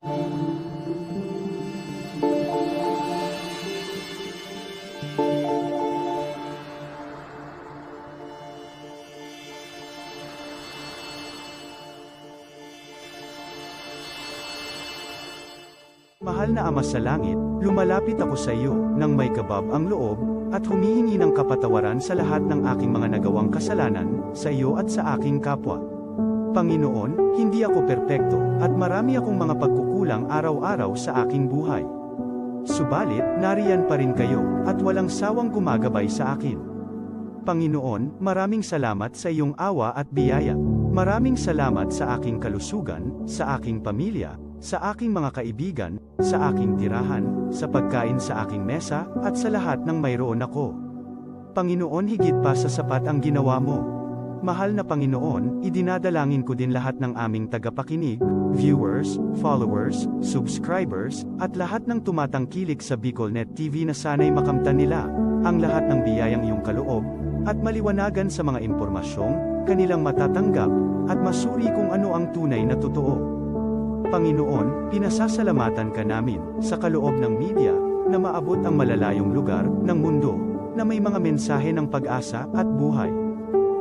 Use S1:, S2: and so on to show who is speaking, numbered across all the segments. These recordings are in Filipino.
S1: Mahal na Ama sa Langit, lumalapit ako sa iyo, nang may kabab ang loob, at humihingi ng kapatawaran sa lahat ng aking mga nagawang kasalanan, sa iyo at sa aking kapwa. Panginoon, hindi ako perpekto, at marami akong mga pagkukulang araw-araw sa aking buhay. Subalit, nariyan pa rin kayo, at walang sawang gumagabay sa akin. Panginoon, maraming salamat sa iyong awa at biyaya. Maraming salamat sa aking kalusugan, sa aking pamilya, sa aking mga kaibigan, sa aking tirahan, sa pagkain sa aking mesa, at sa lahat ng mayroon ako. Panginoon, higit pa sa sapat ang ginawa mo. Mahal na Panginoon, idinadalangin ko din lahat ng aming tagapakinig, viewers, followers, subscribers, at lahat ng tumatangkilik sa BicolNet TV na sana'y makamtan nila ang lahat ng biyayang iyong kaloob, at maliwanagan sa mga impormasyong kanilang matatanggap, at masuri kung ano ang tunay na totoo. Panginoon, pinasasalamatan ka namin, sa kaloob ng media, na maabot ang malalayong lugar, ng mundo, na may mga mensahe ng pag-asa, at buhay.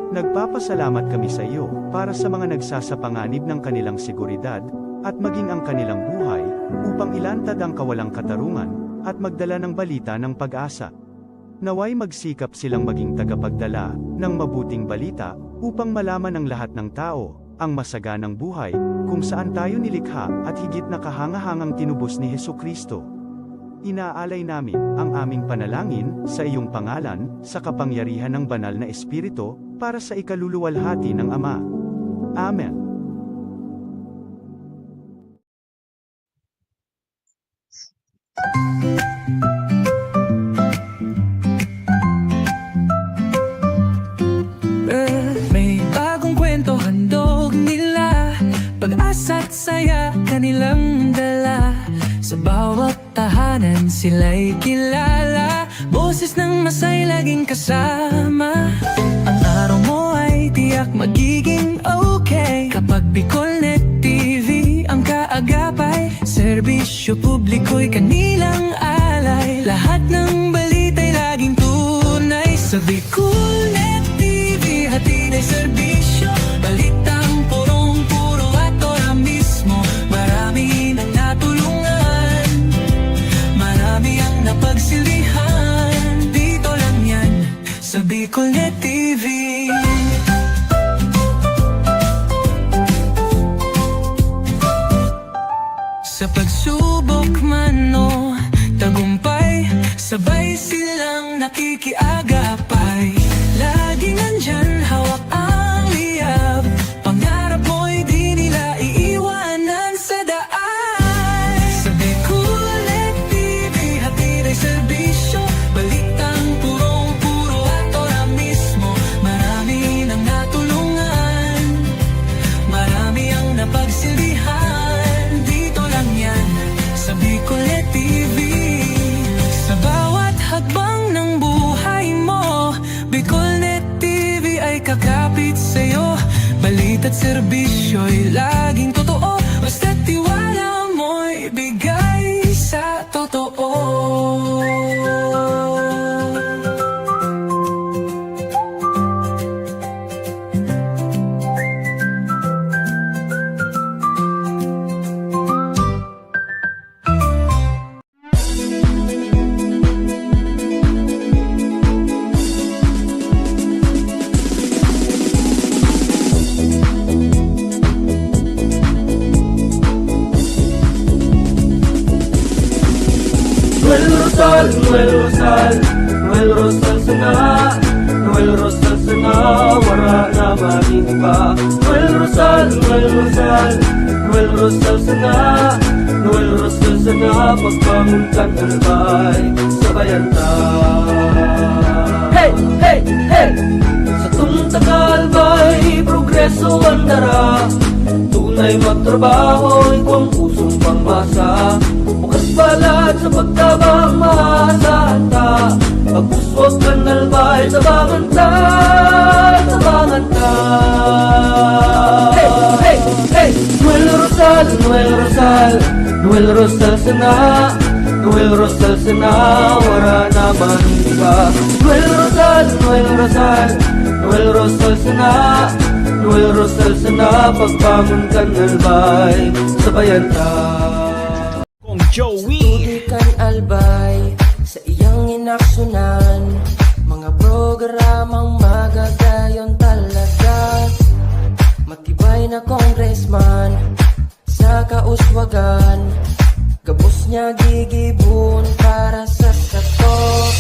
S1: Nagpapasalamat kami sa iyo, para sa mga nagsasapanganib ng kanilang seguridad, at maging ang kanilang buhay, upang ilantad ang kawalang katarungan, at magdala ng balita ng pag-asa. Naway magsikap silang maging tagapagdala, ng mabuting balita, upang malaman ng lahat ng tao, ang masaganang buhay, kung saan tayo nilikha, at higit na kahangahangang tinubos ni Hesukristo. Inaalay namin ang aming panalangin sa iyong pangalan, sa kapangyarihan ng banal na Espiritu, para sa ikaluluwalhati ng Ama. Amen.
S2: May bagong kwento handog nila, pag-asa at saya kanilang dala. Sa bawat tahanan sila'y kilala, boses ng masay laging kasama. Ang araw mo ay tiyak magiging okay, kapag BicolNet TV ang kaagapay. Serbisyo publiko'y kanilang alay, lahat ng balita'y laging tunay. Sa BicolNet TV hatid ay serbisyo, balitang purong-puro at ora mismo. Marami nang natulungan, marami ang napagsilbihan, dito lang yan sa BicolNet TV. Sa pagsubok man o tagumpay, sabay silang nakikiagapay. Lagi nandyan, hawak ang liyab, pangarap mo'y di nila iiwanan sa daan. Sa BicolNet TV hatid ay serbisyo, balitang purong-puro at ora mismo. Marami nang natulungan, marami ang napagsilbihan, dito lang yan sa BicolNet TV. Sa bawat hakbang ng buhay mo, BicolNet TV ay kakapit sa'yo. Balita't serbisyo'y laging totoo, basta't tiwala mo'y bigay sa totoo.
S3: Noel Rosal sana, Noel Rosal sana, wala na mag-iba. Noel Rosal sana, Noel Rosal sana, pagpamuntan albay, sabayan ta. Hey, hey, hey! Sa tunta kalbay, progreso ang dara, tunay magtrabaho, ikaw ang pusong pangmasa. Bukas palad sa pagtabang maasahan ta, pagpuswag kan albay, tabangan ta, tabangan ta. Hey, hey, hey! Noel Noel Rosal, Noel Rosal sana, Noel Rosal sana, wala naman iba. Noel Rosal, Noel Rosal, Noel Rosal sana, Noel Rosal sana, pagbangon ka ng albay, sabayan ta.
S4: Kong Joey.
S5: Tudikan albay sa iyang inaksyonan, mga programang magagayon talaga. Matibay na congressman sa kauswagan, gabos niya gigibon para sa katok.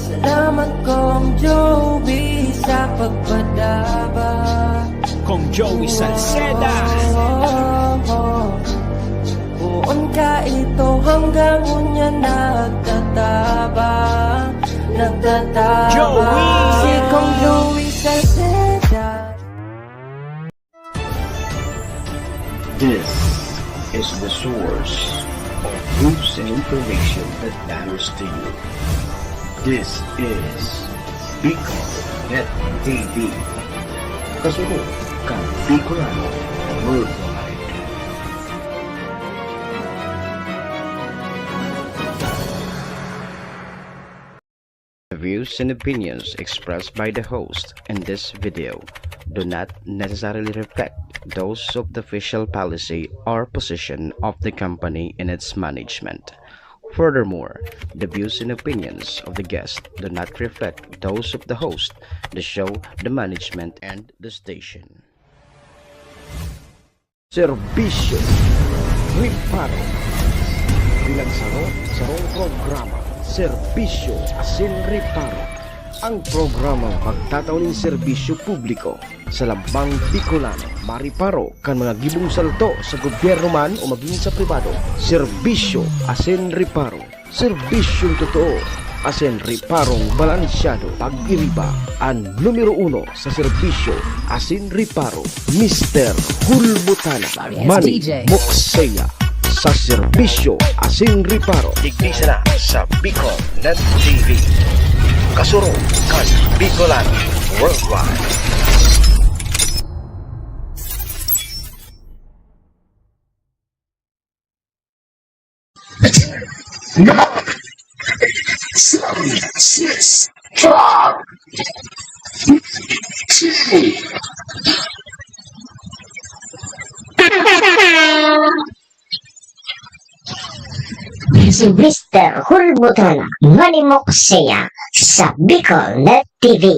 S5: Salamat Kong Joey sa pagpadaba.
S4: Kong Joey Salceda.
S5: Buon ka ito hanggang unya nagtataba.
S4: Joey!
S5: Si Kong Joey Salceda.
S6: This is the source of news and information that matters to you. This is Bicol.net TV. Kasunod kang Bicolano Worldwide. The views and opinions expressed by the host in this video do not necessarily reflect those of the official policy or position of the company and its management. Furthermore, the views and opinions of the guest do not reflect those of the host, the show, the management, and the station. Serbisyo Riparo Pinagsaro-sarong programa Serbisyo Asin Riparo, ang programang pagtatauning serbisyo publiko sa lambang Bicolano, mariparo kan mga gibong salto sa gobyerno man o maging sa pribado. Serbisyo Asin Riparo, serbisyong totoo, asin riparong balansyado. Pag-iriba ang numero 1 sa serbisyo Asin Riparo, Mr. Hulbutana Manny Moxeya sa serbisyo Asin Riparo. Ignisa na sa Bicol.net TV. Kasuro kan Bicolano Worldwide.
S7: Si Mr. Hulbutana Manny Moxeya sa Bicol.net TV.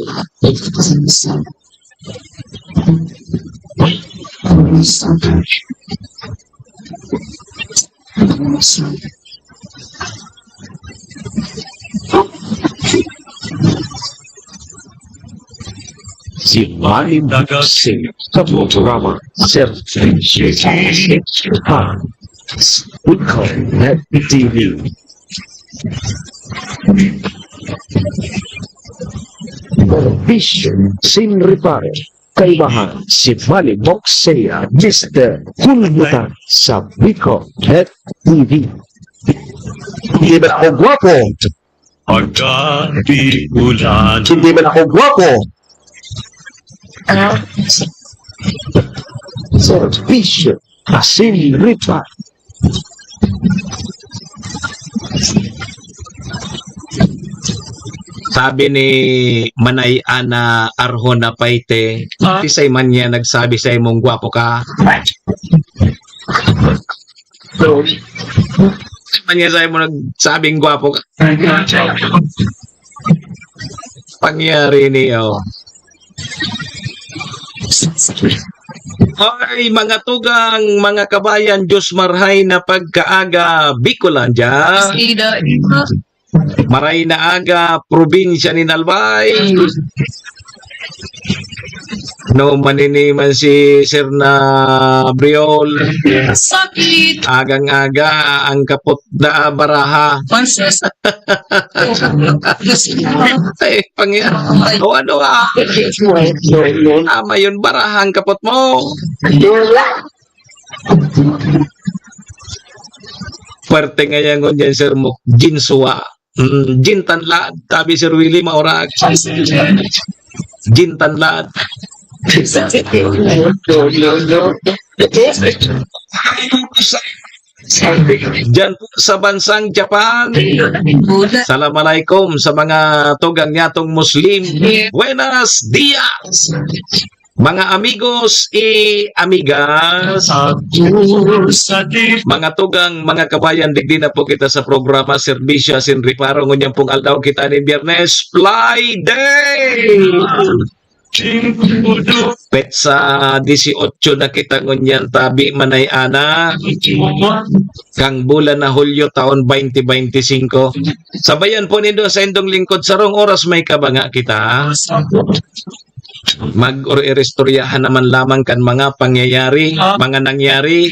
S6: Si Manny Moxeya sa programa Serbisyo Bicol.net TV. Serbisyo Asin Riparo, kaibahan si Manny Moxeya, Mr. Hulbutana sa Bicol.net TV. Hindi ba ako gwapo?
S4: Pagka Bicolano.
S6: Hindi ba ako gwapo? Serbisyo Asin Riparo.
S8: Sabi ni Manay Ana Arjona Paite, tisay man niya nagsabi sa imong gwapo ka. Man niya sa imong nagsabing gwapo ka. Pangyari niyo. Ay, mga tugang, mga kabayan, Diyos marhay na pagkaaga Bicolandia. Maray na aga, probinsya ni Nalbay. No, maniniman si Sir na Briol.
S2: Sakit!
S8: Agang-aga, ang kapot na baraha. Ay, pangyan. O ano ka? Tama yun, baraha ang kapot mo. Pwerte nga yan kung dyan, Sir mo. Jinsua. Jintanlad. Tabi Sir Willie Maurag. Jintanlad. Diyan po sa bansang Japan. Assalamualaikum sa mga tugang nyatong Muslim. Buenos dias. Mga amigos amigas, mga tugang, mga kabayan, digdi na po kita sa programa Serbisyo Sin Riparo. Ngunyan pong aldaw kita ni Biyernes, Fly Day! Petsa 18 na kita ngunyan tabi manay ana kang bulan na Hulyo taon 2025. Sabayan po nindo sa indong lingkod sarong oras may kabanga kita. Mag-oristoryahan naman lamang kan mga pangyayari, mga nangyari,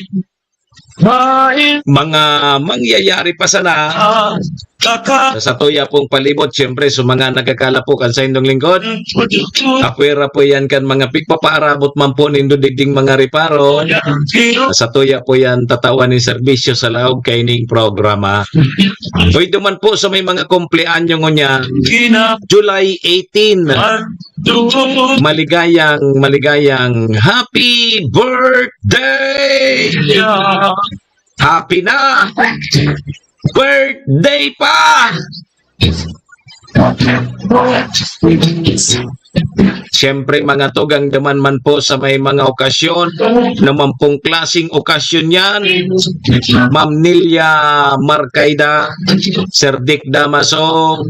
S8: mga mangyayari pa sana sa tuya pong palibot. Siyempre sa mga nagkakalapukan sa indong lingkod, apwera po yan kan mga pikpapaarabot man po nindo digding mga riparo. Sa tuya po yan tatawan ni serbisyo sa laog kaining programa. Pwede man po sa may mga kumpleanyo niya, July 18, maligayang happy birthday! Happy na! Birthday pa! Siyempre mga tugang daman man po sa may mga okasyon, naman pong klaseng okasyon yan. Ma'am Nilia Marcaida, Sir Dick Damaso,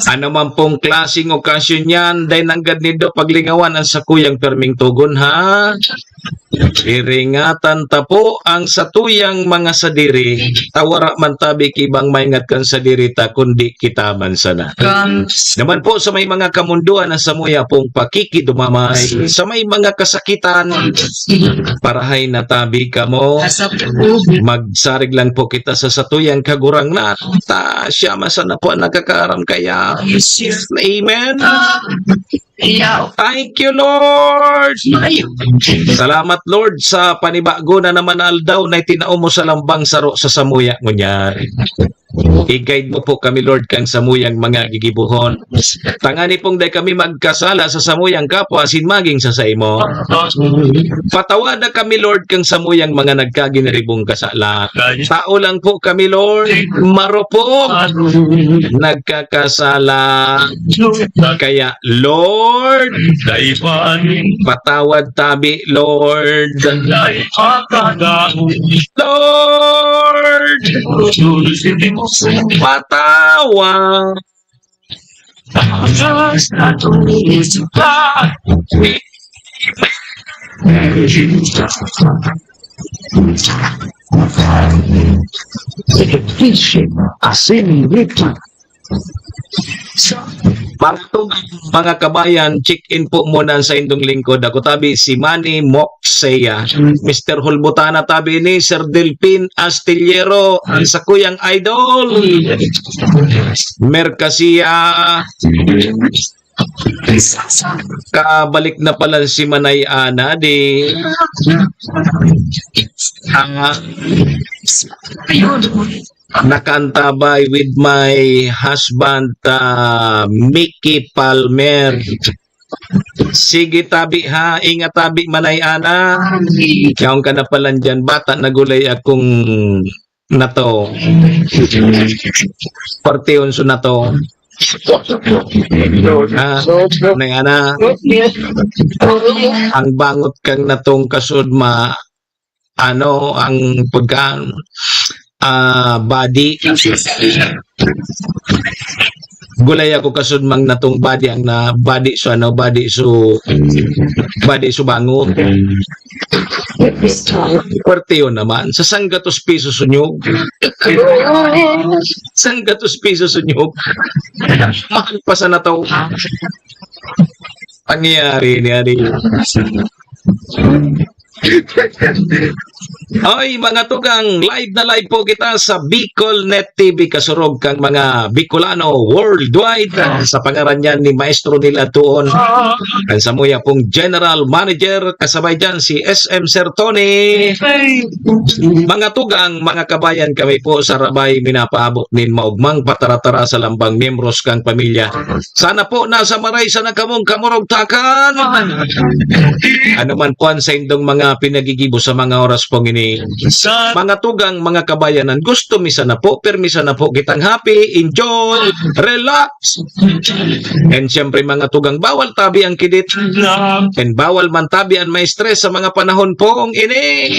S8: ano man pong klaseng okasyon yan, dahil nanggad nito paglingawan ang sakuyang perming tugon ha. Iringatan ta po ang satuyang mga sadiri, tawara man tabi kibang maingat kan sadiri ta kundi kita man sana. Naman po sa may mga kamunduan na samuya pong pakikidumamay, sa may mga kasakitan, parahay na tabi ka mo, magsarig lang po kita sa satuyang kagurang na ta siya masana po nakakaram kaya. Amen. Thank you, Lord. Salamat, Lord, sa panibago na naman aldaw na itinao mo sa lambang saro sa samuya ngunyan. I-guide mo po kami, Lord, kang samuyang mga gigibuhon. Tangani pong day kami magkasala sa samuyang kapwa sinmaging sa imo. Patawad na kami, Lord, kang samuyang mga nagkaginaribong kasala. Tao lang po kami, Lord, marupok, nagkakasala. Kaya, Lord, patawad tabi, Lord. Lord, patawad. Mga kabayan, check-in po muna sa indong lingkod. Ako tabi si Manny Moxeya, Mr. Hulbutana tabi ni Sir Delpin Astillero, ang sakuyang idol, Mercasia. Kabalik na pala si Manay Ana di nakantabay with my husband Mickey Palmer. Sige tabi ha, ingat tabi Manay Ana. Kaon ka na pala dyan, bata nagulay akong nato. Parteonso na to. Manay Ana, ang bangot kang natong kasudma, ano ang pagkaan body. Gulay ako kasudmang natong body ang na body so ano body so bangot. Kwartiyo naman sa sanggatos piso sunyog. Sanggatos piso sunyog. Mahal pa sa nataw. Pangyayari ni Ari. Ay, mga tugang, live na live po kita sa Bicol Net TV, kasurog kang mga Bicolano worldwide sa pangaran ni Maestro nila tuon. Ang samuya pong General Manager, kasabay dyan si SM Sir Tony. Mga tugang, mga kabayan, kami po sa Rabay minapaabot nin maugmang pataratara sa lambang miyembros kang pamilya. Sana po nasa maray sa nakamong kamurog takan. Ano man po ang sa indong mga pinagigibo sa mga oras pong ini. Mga tugang, mga kabayanan, gusto misa na po, permisa na po kitang happy, enjoy, relax. And syempre mga tugang, bawal tabi ang kidit. And bawal man tabi ang may stress sa mga panahon pong ini.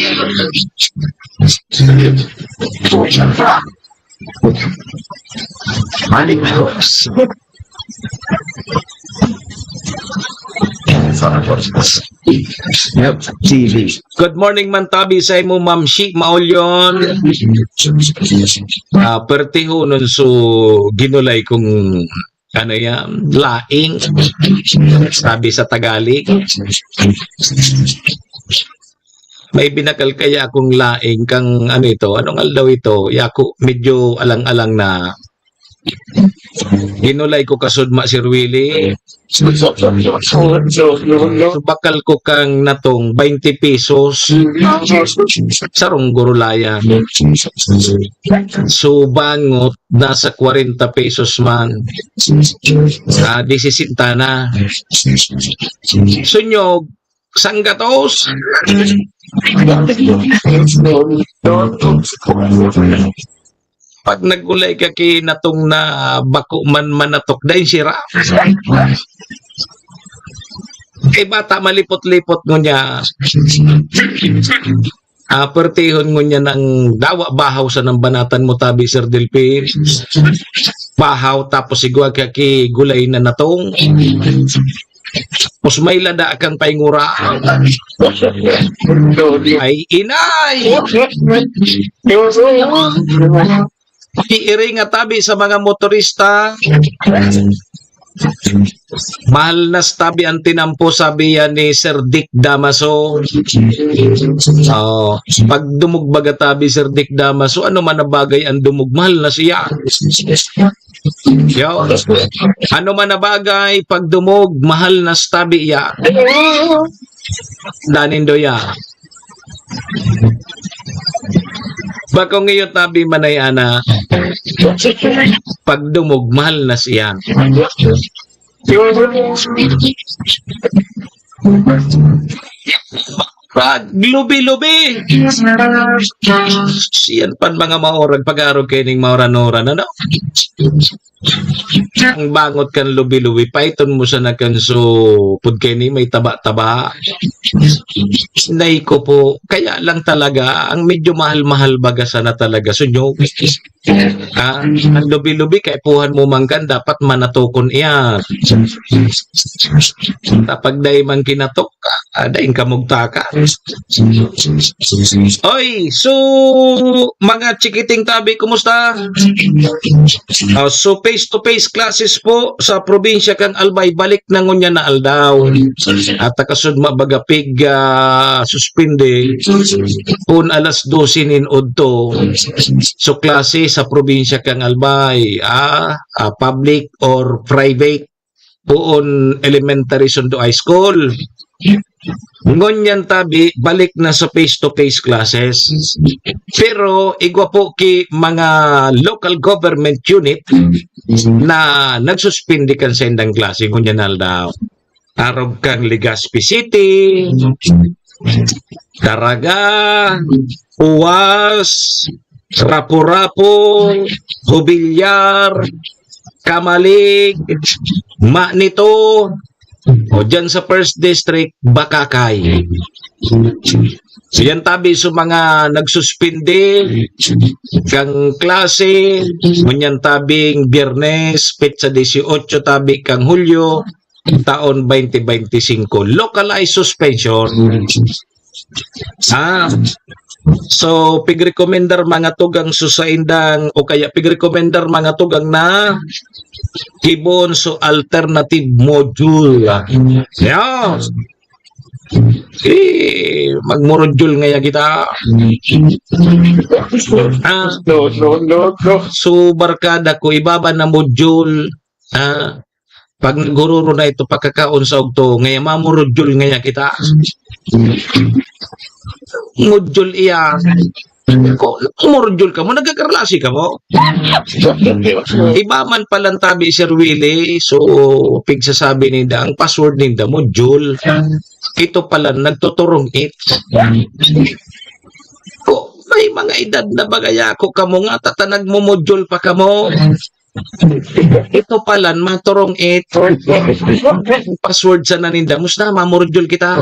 S8: Good morning man tabi sa imo Ma'am Shi Maolyon. Pertiho nun so ginulay kung ano yan, laing sabi sa Tagalog. May binakal kaya akong laing kang ano ito, anong aldaw ito, yako medyo alang-alang na ginulay ko kasudma Sir Willie. Bakal ko kang natong 20 pesos sarong gurulaya. So bangot nasa 40 pesos man. Disisinta na. Sunyog sanggatos. Pag nagulay ka kinatong na bako man manatok dahil sira. Kay bata malipot-lipot mo niya. Pertihon mo niya ng dawa bahaw sa ng banatan mo tabi Sir Delphi. Bahaw tapos igwa ka ki gulay na natong. Pus may lada kang paingura. Ay inay. Kiiri nga tabi sa mga motorista. Mahal na tabi ang tinampo sabi yan ni Sir Dick Damaso. Pag dumugbaga tabi Sir Dick Damaso, ano man na bagay ang dumug, mahal na siya. Yo. Ano man na bagay, pag dumug, mahal na tabi ya. Danindo ya. Bako ngayon tabi manayana, pag dumug, mahal na siya. Pag lubi-lubi. Siyan pan mga maorag pag-arog kayo ng maoran-oran, ano? Ang bangot kan lubi-lubi, paiton mo sa nakanso pudkeni may taba-taba. Nay ko po, kaya lang talaga, ang medyo mahal-mahal baga sana talaga. Sunyog. Ang lubi-lubi, kaya puhan mo manggan, dapat manatukon iyan. Tapag dahi man kinatok ka, dahin ka mugtaka. Oy, so, mga chikiting tabi, kumusta? So, face-to-face classes po sa probinsya kang Albay, balik na ngunya na aldaw. At takasud mabagapig suspinde pun alas 12 nin udto. So, klase sa probinsya kang Albay, public or private, puon elementary sundo high school. Ngunyan tabi, balik na sa face-to-face classes. Pero, igwa po ki mga local government unit na nagsuspindi kan sa indang klase. Ngunyan aldaw. Arog kang Legazpi City, Caraga, Uwas, Rapu-Rapu, Hubilyar, Kamalig, Manito, o dyan sa first district, Bakakay. So yan tabi sa mga nagsuspindi kang klase, ngunyan tabing Biyernes, petsa 18 tabi kang Hulyo, taon 2025. Localized suspension. So, pig-recommender mga tugang susaindang o kaya pig-recommender mga tugang na kibon so alternative module. Yeah. Magmurodjol ngaya kita. Ah, so barkada ko ibaba na module. Pag gururo na ito pagkakaon sa ogto ngaya mamurodjol ngaya kita. Module iya. Umurjol ka mo, nagkakarlasi ka mo. Iba man palang tabi, Sir Willie. So, pigsasabi ninda, ang password ninda mo, Jul. Ito pala, nagtuturong it. Oh, may mga edad na bagaya ko ka mo nga, tatanag mo mo, Jul pa ka mo. Ito pala, maturong it. Password sa naninda, musna, mamurjol kita.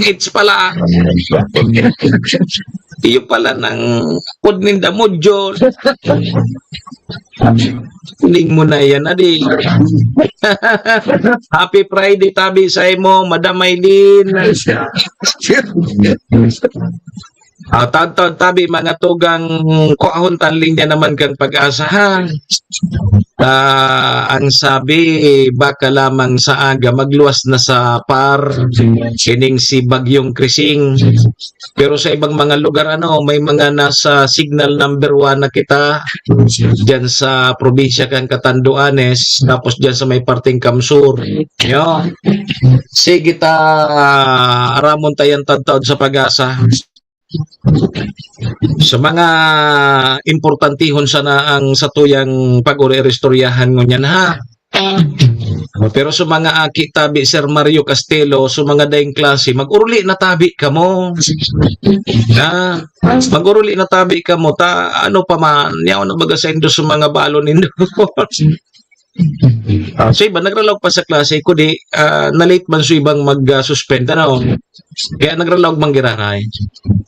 S8: It's pala. Iyo pala ng pod ninda mo, Jol. Huling mo na yan, adi. Happy Friday, tabi sa imo, Madam Maylin. Tabi mga tugang kuahon tanling niya naman kang pag-asa. Ang sabi, baka lamang sa aga magluwas na sa par kining si Bagyong Krising. Pero sa ibang mga lugar may mga nasa signal number 1 na kita diyan sa probinsya kang Catanduanes, tapos diyan sa may parting Kamsur. Yo. Sige ta aramon tayan tadtod sa pag-asa. Sa mga importantihon sana ang satuyang pag-uri-restoryahan ngunyan ha. Pero sa mga aki tabi Sir Mario Castelo, sa mga daing klase, mag-uruli na tabi ka mo. Mag-uruli na tabi ka mo, ano pa man, niyaw na baga sa indo sa mga balon nindo. So iba, nagralaw pa sa klase ko di, na-late man so ibang mag-suspend, kaya nagralaw manggiranay.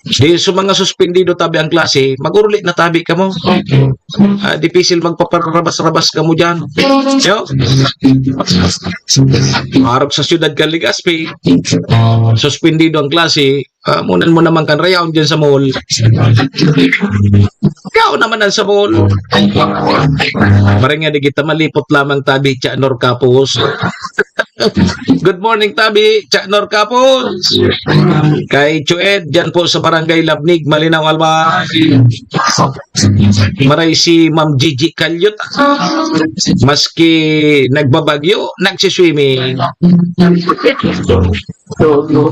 S8: Di so mga suspendido tabi ang klase, mag-uruli na tabi ka mo. Dipisil magpaparabas-rabas ka mo dyan. Yo. Marap sa siyudad Legazpi, suspendido ang klase, munan mo naman kan rayaon dyan sa mall. Ikaw naman ang sa mall. Parang nga di kita malipot lamang tabi, Chanor Kapos. Good morning tabi, Chanor Kapos. Kay Chued, dyan po sa Barangay Labnig, Malinaw Alba. Maray si Ma'am Gigi Kalyot. Maski nagbabagyo, nagsiswimming.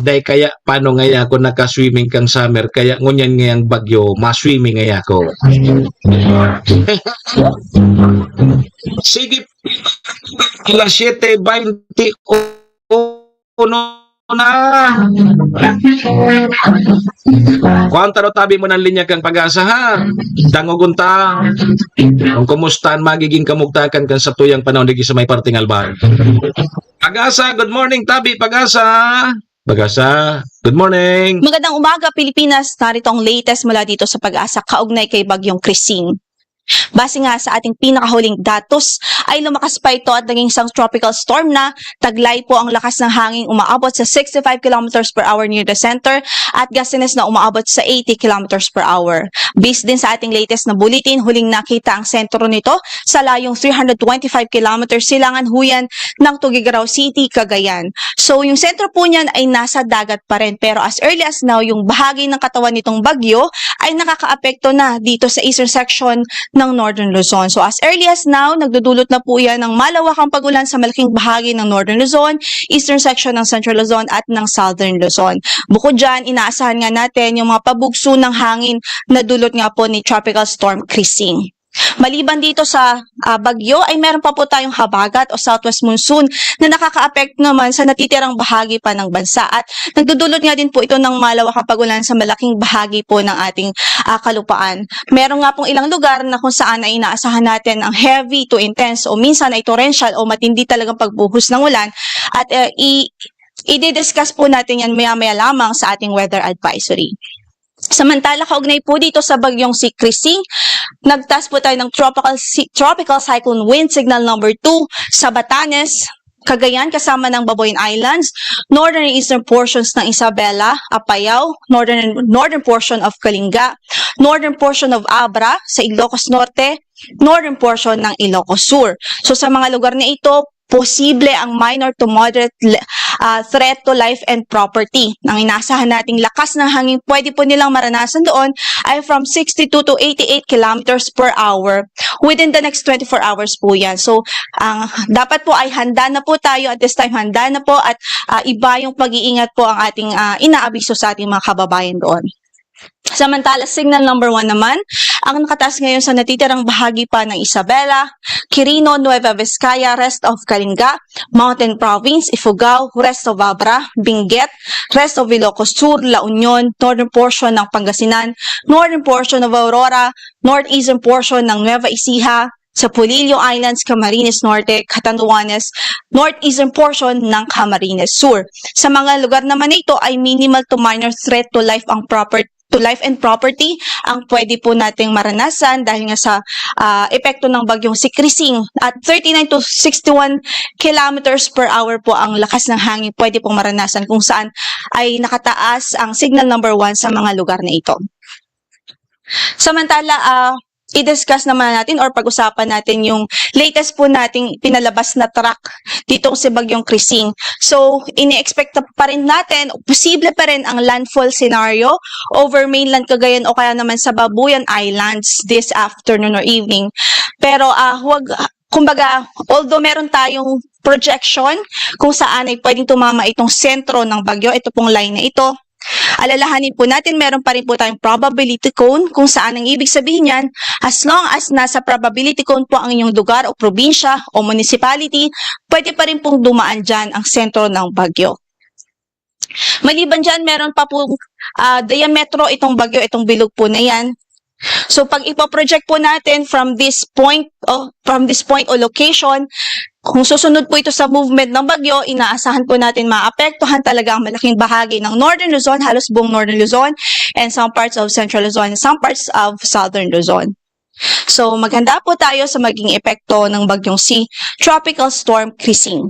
S8: Day kaya paano ngaya ako nakaswimming kang summer, kaya ngunyan ngayang bagyo, maswimming ngaya ko. Sige, alas 7:21 na. Kuwanta no tabi mo ng linya kang pag-asa ha. Dangugunta. Kung kumustahan magiging kamugtakan kan sa tuyang panahon digi sa may parting Alban. Pag-asa, good morning tabi, Pag-asa. Pag-asa, good morning.
S9: Magandang umaga, Pilipinas. Narito ang latest mula dito sa Pag-asa kaugnay kay Bagyong Krising. Base nga sa ating pinakahuling datos ay lumakas pa ito at naging isang tropical storm na. Taglay po ang lakas ng hangin umaabot sa 65 kilometers per hour near the center at gustiness na umaabot sa 80 kilometers per hour. Based din sa ating latest na bulletin, huling nakita ang sentro nito sa layong 325 kilometers silangan huyan ng Tuguegarao City, Cagayan. So yung sentro po niyan ay nasa dagat pa rin, pero as early as now, yung bahagi ng katawan nitong bagyo ay nakakaapekto na dito sa eastern section ng Northern Luzon. So as early as now, nagdudulot na po yan ng malawakang pag-ulan sa malaking bahagi ng Northern Luzon, eastern section ng Central Luzon at ng Southern Luzon. Bukod dyan, inaasahan nga natin yung mga pabugso ng hangin na dulot nga po ni Tropical Storm Krising. Maliban dito sa bagyo ay meron pa po tayong habagat o southwest monsoon na nakaka-apekto naman sa natitirang bahagi pa ng bansa at nagdudulot nga din po ito ng malawakang pag-ulan sa malaking bahagi po ng ating kalupaan. Meron nga pong ilang lugar na kung saan ay inaasahan natin ang heavy to intense o minsan ay torrential o matindi talagang pagbuhos ng ulan at i-discuss po natin yan maya-maya lamang sa ating weather advisory. Samantala, kaugnay po dito sa bagyong si Krising, nagtaas po tayo ng tropical cyclone wind signal number 2 sa Batanes, Cagayan kasama ng Babuyan Islands, northern and eastern portions ng Isabela, Apayao, northern portion of Kalinga, northern portion of Abra sa Ilocos Norte, northern portion ng Ilocos Sur. So sa mga lugar na ito, posible ang minor to moderate threat to life and property. Ang inaasahan nating lakas ng hangin pwede po nilang maranasan doon ay from 62 to 88 kilometers per hour within the next 24 hours po yan. So, dapat po ay handa na po tayo at this time, handa na po at iba yung pag-iingat po ang ating inaabiso sa ating mga kababayan doon. Samantala, signal number 1 naman, ang nakataas ngayon sa natitirang bahagi pa ng Isabela, Quirino, Nueva Vizcaya, rest of Kalinga, Mountain Province, Ifugao, rest of Abra, Benguet, rest of Ilocos Sur, La Union, northern portion ng Pangasinan, northern portion of Aurora, northeastern portion ng Nueva Ecija, sa Polillo Islands, Camarines Norte, Catanduanes, northeastern portion ng Camarines Sur. Sa mga lugar naman ito ay minimal to minor threat to life and property ang pwede po nating maranasan dahil nga sa epekto ng bagyong si Krising at 39 to 61 kilometers per hour po ang lakas ng hangin pwede pong maranasan kung saan ay nakataas ang signal number 1 sa mga lugar na ito. Samantala, i-discuss naman natin or pag-usapan natin yung latest po nating pinalabas na track dito sa bagyong Krising. So, ini-expect pa rin natin, posible pa rin ang landfall scenario over mainland Cagayan o kaya naman sa Babuyan Islands this afternoon or evening. Pero kumbaga, although meron tayong projection kung saan ay pwedeng tumama itong sentro ng bagyo, ito pong line na ito, alalahanin po natin, meron pa rin po tayong probability cone kung saan ang ibig sabihin yan, as long as nasa probability cone po ang inyong lugar o probinsya o municipality, pwede pa rin pong dumaan dyan ang sentro ng bagyo. Maliban dyan, meron pa po diametro itong bagyo, itong bilog po na yan. So pag ipoproject po natin from this point o location, kung susunod po ito sa movement ng bagyo, inaasahan po natin maapektuhan talaga ang malaking bahagi ng Northern Luzon, halos buong Northern Luzon, and some parts of Central Luzon, and some parts of Southern Luzon. So maghanda po tayo sa maging epekto ng bagyong si Tropical Storm Krising.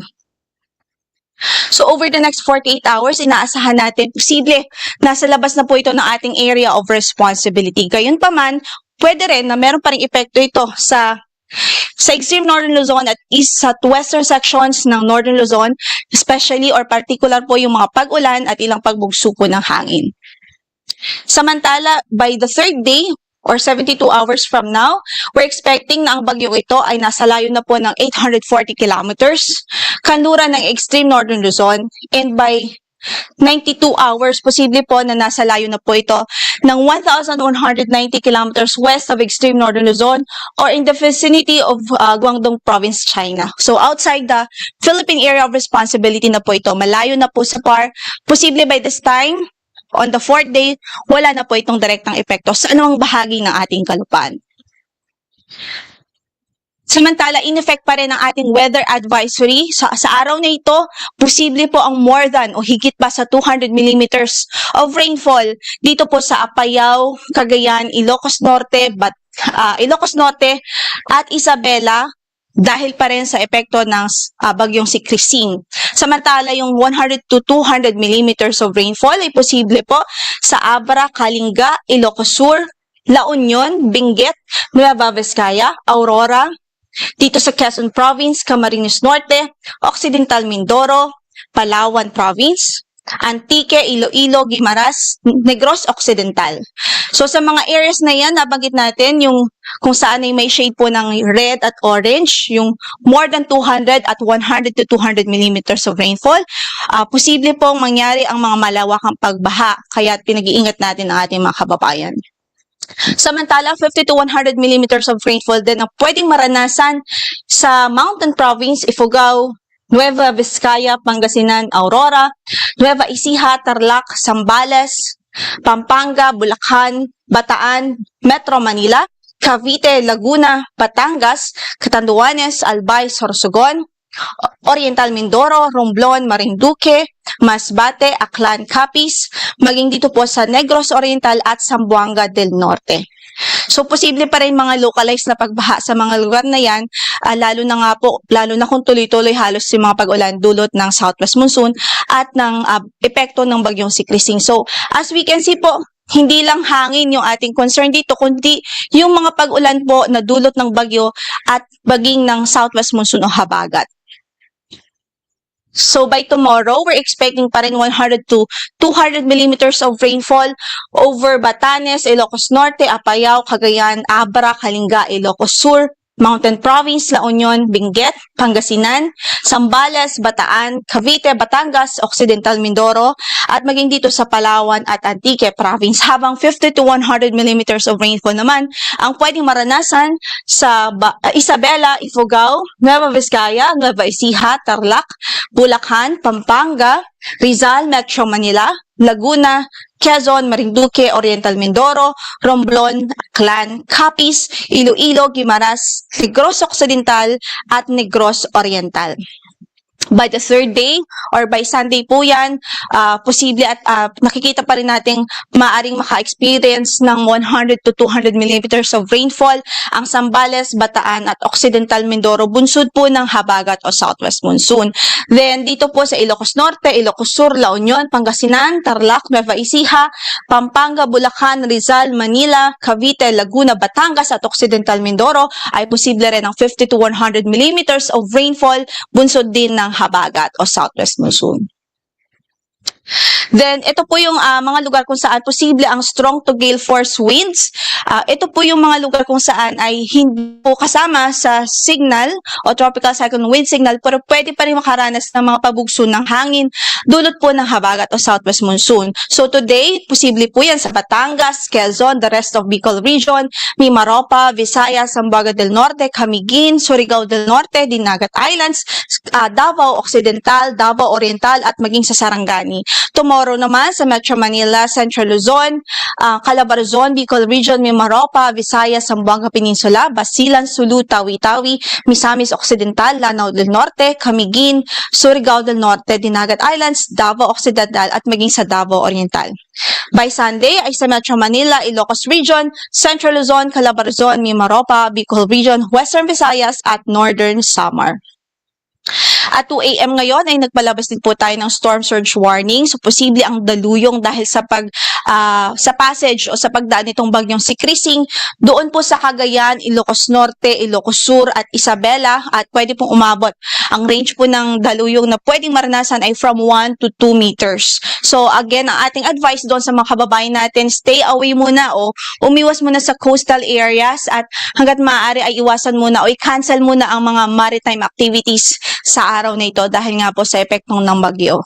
S9: So over the next 48 hours, inaasahan natin posible nasa labas na po ito ng ating area of responsibility. Gayunpaman, pwede rin na meron pa ring epekto ito sa extreme Northern Luzon at east at western sections ng Northern Luzon, especially or particular po yung mga pag-ulan at ilang pagbugsuko ng hangin. Samantala, by the third day, or 72 hours from now, we're expecting na ang bagyo ito ay nasa layo na po ng 840 kilometers, kanluran ng extreme Northern Luzon, and by 92 hours, posible po na nasa layo na po ito ng 1,190 kilometers west of extreme Northern Luzon or in the vicinity of Guangdong Province, China. So outside the Philippine area of responsibility na po ito, malayo na po sa PAR, posible by this time, on the fourth day, wala na po itong direktang epekto sa anumang bahagi ng ating kalupaan. Samantala, in effect pa rin ang ating weather advisory. Sa araw na ito, posible po ang more than o higit pa sa 200 millimeters of rainfall dito po sa Apayao, Cagayan, Ilocos Norte at Isabela dahil pa rin sa epekto ng bagyong si Krising. Samantala, yung 100 to 200 millimeters of rainfall ay posible po sa Abra, Kalinga, Ilocos Sur, La Union, Benguet, Nueva Vizcaya, Aurora, dito sa Quezon Province, Camarines Norte, Occidental Mindoro, Palawan Province, Antique, Iloilo, Guimaras, Negros Occidental. So sa mga areas na yan, nabanggit natin yung kung saan ay may shade po ng red at orange, yung more than 200 at 100 to 200 millimeters of rainfall, posible pong mangyari ang mga malawakang pagbaha, kaya pinag-iingat natin ang ating mga kababayan. Samantala, 50 to 100 millimeters of rainfall din ang pwedeng maranasan sa Mountain Province, Ifugao, Nueva Vizcaya, Pangasinan, Aurora, Nueva Ecija, Tarlac, Zambales, Pampanga, Bulacan, Bataan, Metro Manila, Cavite, Laguna, Batangas, Catanduanes, Albay, Sorsogon, Oriental Mindoro, Romblon, Marinduque, Masbate, Aklan, Capiz, maging dito po sa Negros Oriental at Zamboanga del Norte. So, posible pa rin mga localized na pagbaha sa mga lugar na yan, lalo na kung tuloy-tuloy halos yung mga pag-ulan dulot ng southwest monsoon at ng epekto ng bagyong si Krising. So, as we can see po, hindi lang hangin yung ating concern dito, kundi yung mga pag-ulan po na dulot ng bagyo at baging ng southwest monsoon o habagat. So by tomorrow, we're expecting pa rin 100 to 200 millimeters of rainfall over Batanes, Ilocos Norte, Apayao, Cagayan, Abra, Kalinga, Ilocos Sur, Mountain Province, La Union, Benguet, Pangasinan, Zambales, Bataan, Cavite, Batangas, Occidental Mindoro, at maging dito sa Palawan at Antique Province. Habang 50 to 100 millimeters of rainfall naman ang pwedeng maranasan sa Isabela, Ifugao, Nueva Vizcaya, Nueva Ecija, Tarlac, Bulacan, Pampanga, Rizal, Metro Manila, Laguna, Quezon, Marinduque, Oriental Mindoro, Romblon, Aklan, Capiz, Iloilo, Guimaras, Negros Occidental, at Negros Oriental. By the third day or by Sunday po yan, posible at nakikita pa rin nating maaring maka-experience ng 100 to 200 millimeters of rainfall ang Zambales, Bataan at Occidental Mindoro, bunsod po ng habagat o southwest monsoon. Then dito po sa Ilocos Norte, Ilocos Sur, La Union, Pangasinan, Tarlac, Nueva Ecija, Pampanga, Bulacan, Rizal, Manila, Cavite, Laguna, Batangas at Occidental Mindoro ay posible rin ng 50 to 100 millimeters of rainfall, bunsod din ng habagat o southwest monsoon. Then, ito po yung mga lugar kung saan posible ang strong to gale force winds. Ito po yung mga lugar kung saan ay hindi po kasama sa signal o tropical cyclone wind signal, pero pwede pa rin makaranas ng mga pabugso ng hangin dulot po ng habagat o southwest monsoon. So today, posible po yan sa Batangas, Quezon, the rest of Bicol region, Mimaropa, Visayas, Zamboanga del Norte, Camiguin, Surigao del Norte, Dinagat Islands, Davao Occidental, Davao Oriental at maging sa Sarangani. Tomorrow naman sa Metro Manila, Central Luzon, Calabarzon, Bicol Region, Mimaropa, Visayas, Zamboanga Peninsula, Basilan, Sulu, Tawi-Tawi, Misamis Occidental, Lanao del Norte, Camiguin, Surigao del Norte, Dinagat Islands, Davao Occidental at maging sa Davao Oriental. By Sunday ay sa Metro Manila, Ilocos Region, Central Luzon, Calabarzon, Mimaropa, Bicol Region, Western Visayas at Northern Samar. At 2 a.m. ngayon ay nagpalabas din po tayo ng storm surge warning. So posible ang daluyong dahil sa sa passage o sa pagdaan nitong bagyong si Krising doon po sa Cagayan, Ilocos Norte, Ilocos Sur at Isabela, at pwede pong umabot. Ang range po ng daluyong na pwedeng maranasan ay from 1 to 2 meters. So again, ang ating advice doon sa mga kababayan natin, stay away muna o umiwas muna sa coastal areas at hanggat maaari ay iwasan muna o i-cancel muna ang mga maritime activities sa araw na ito dahil nga po sa epektong ng bagyo.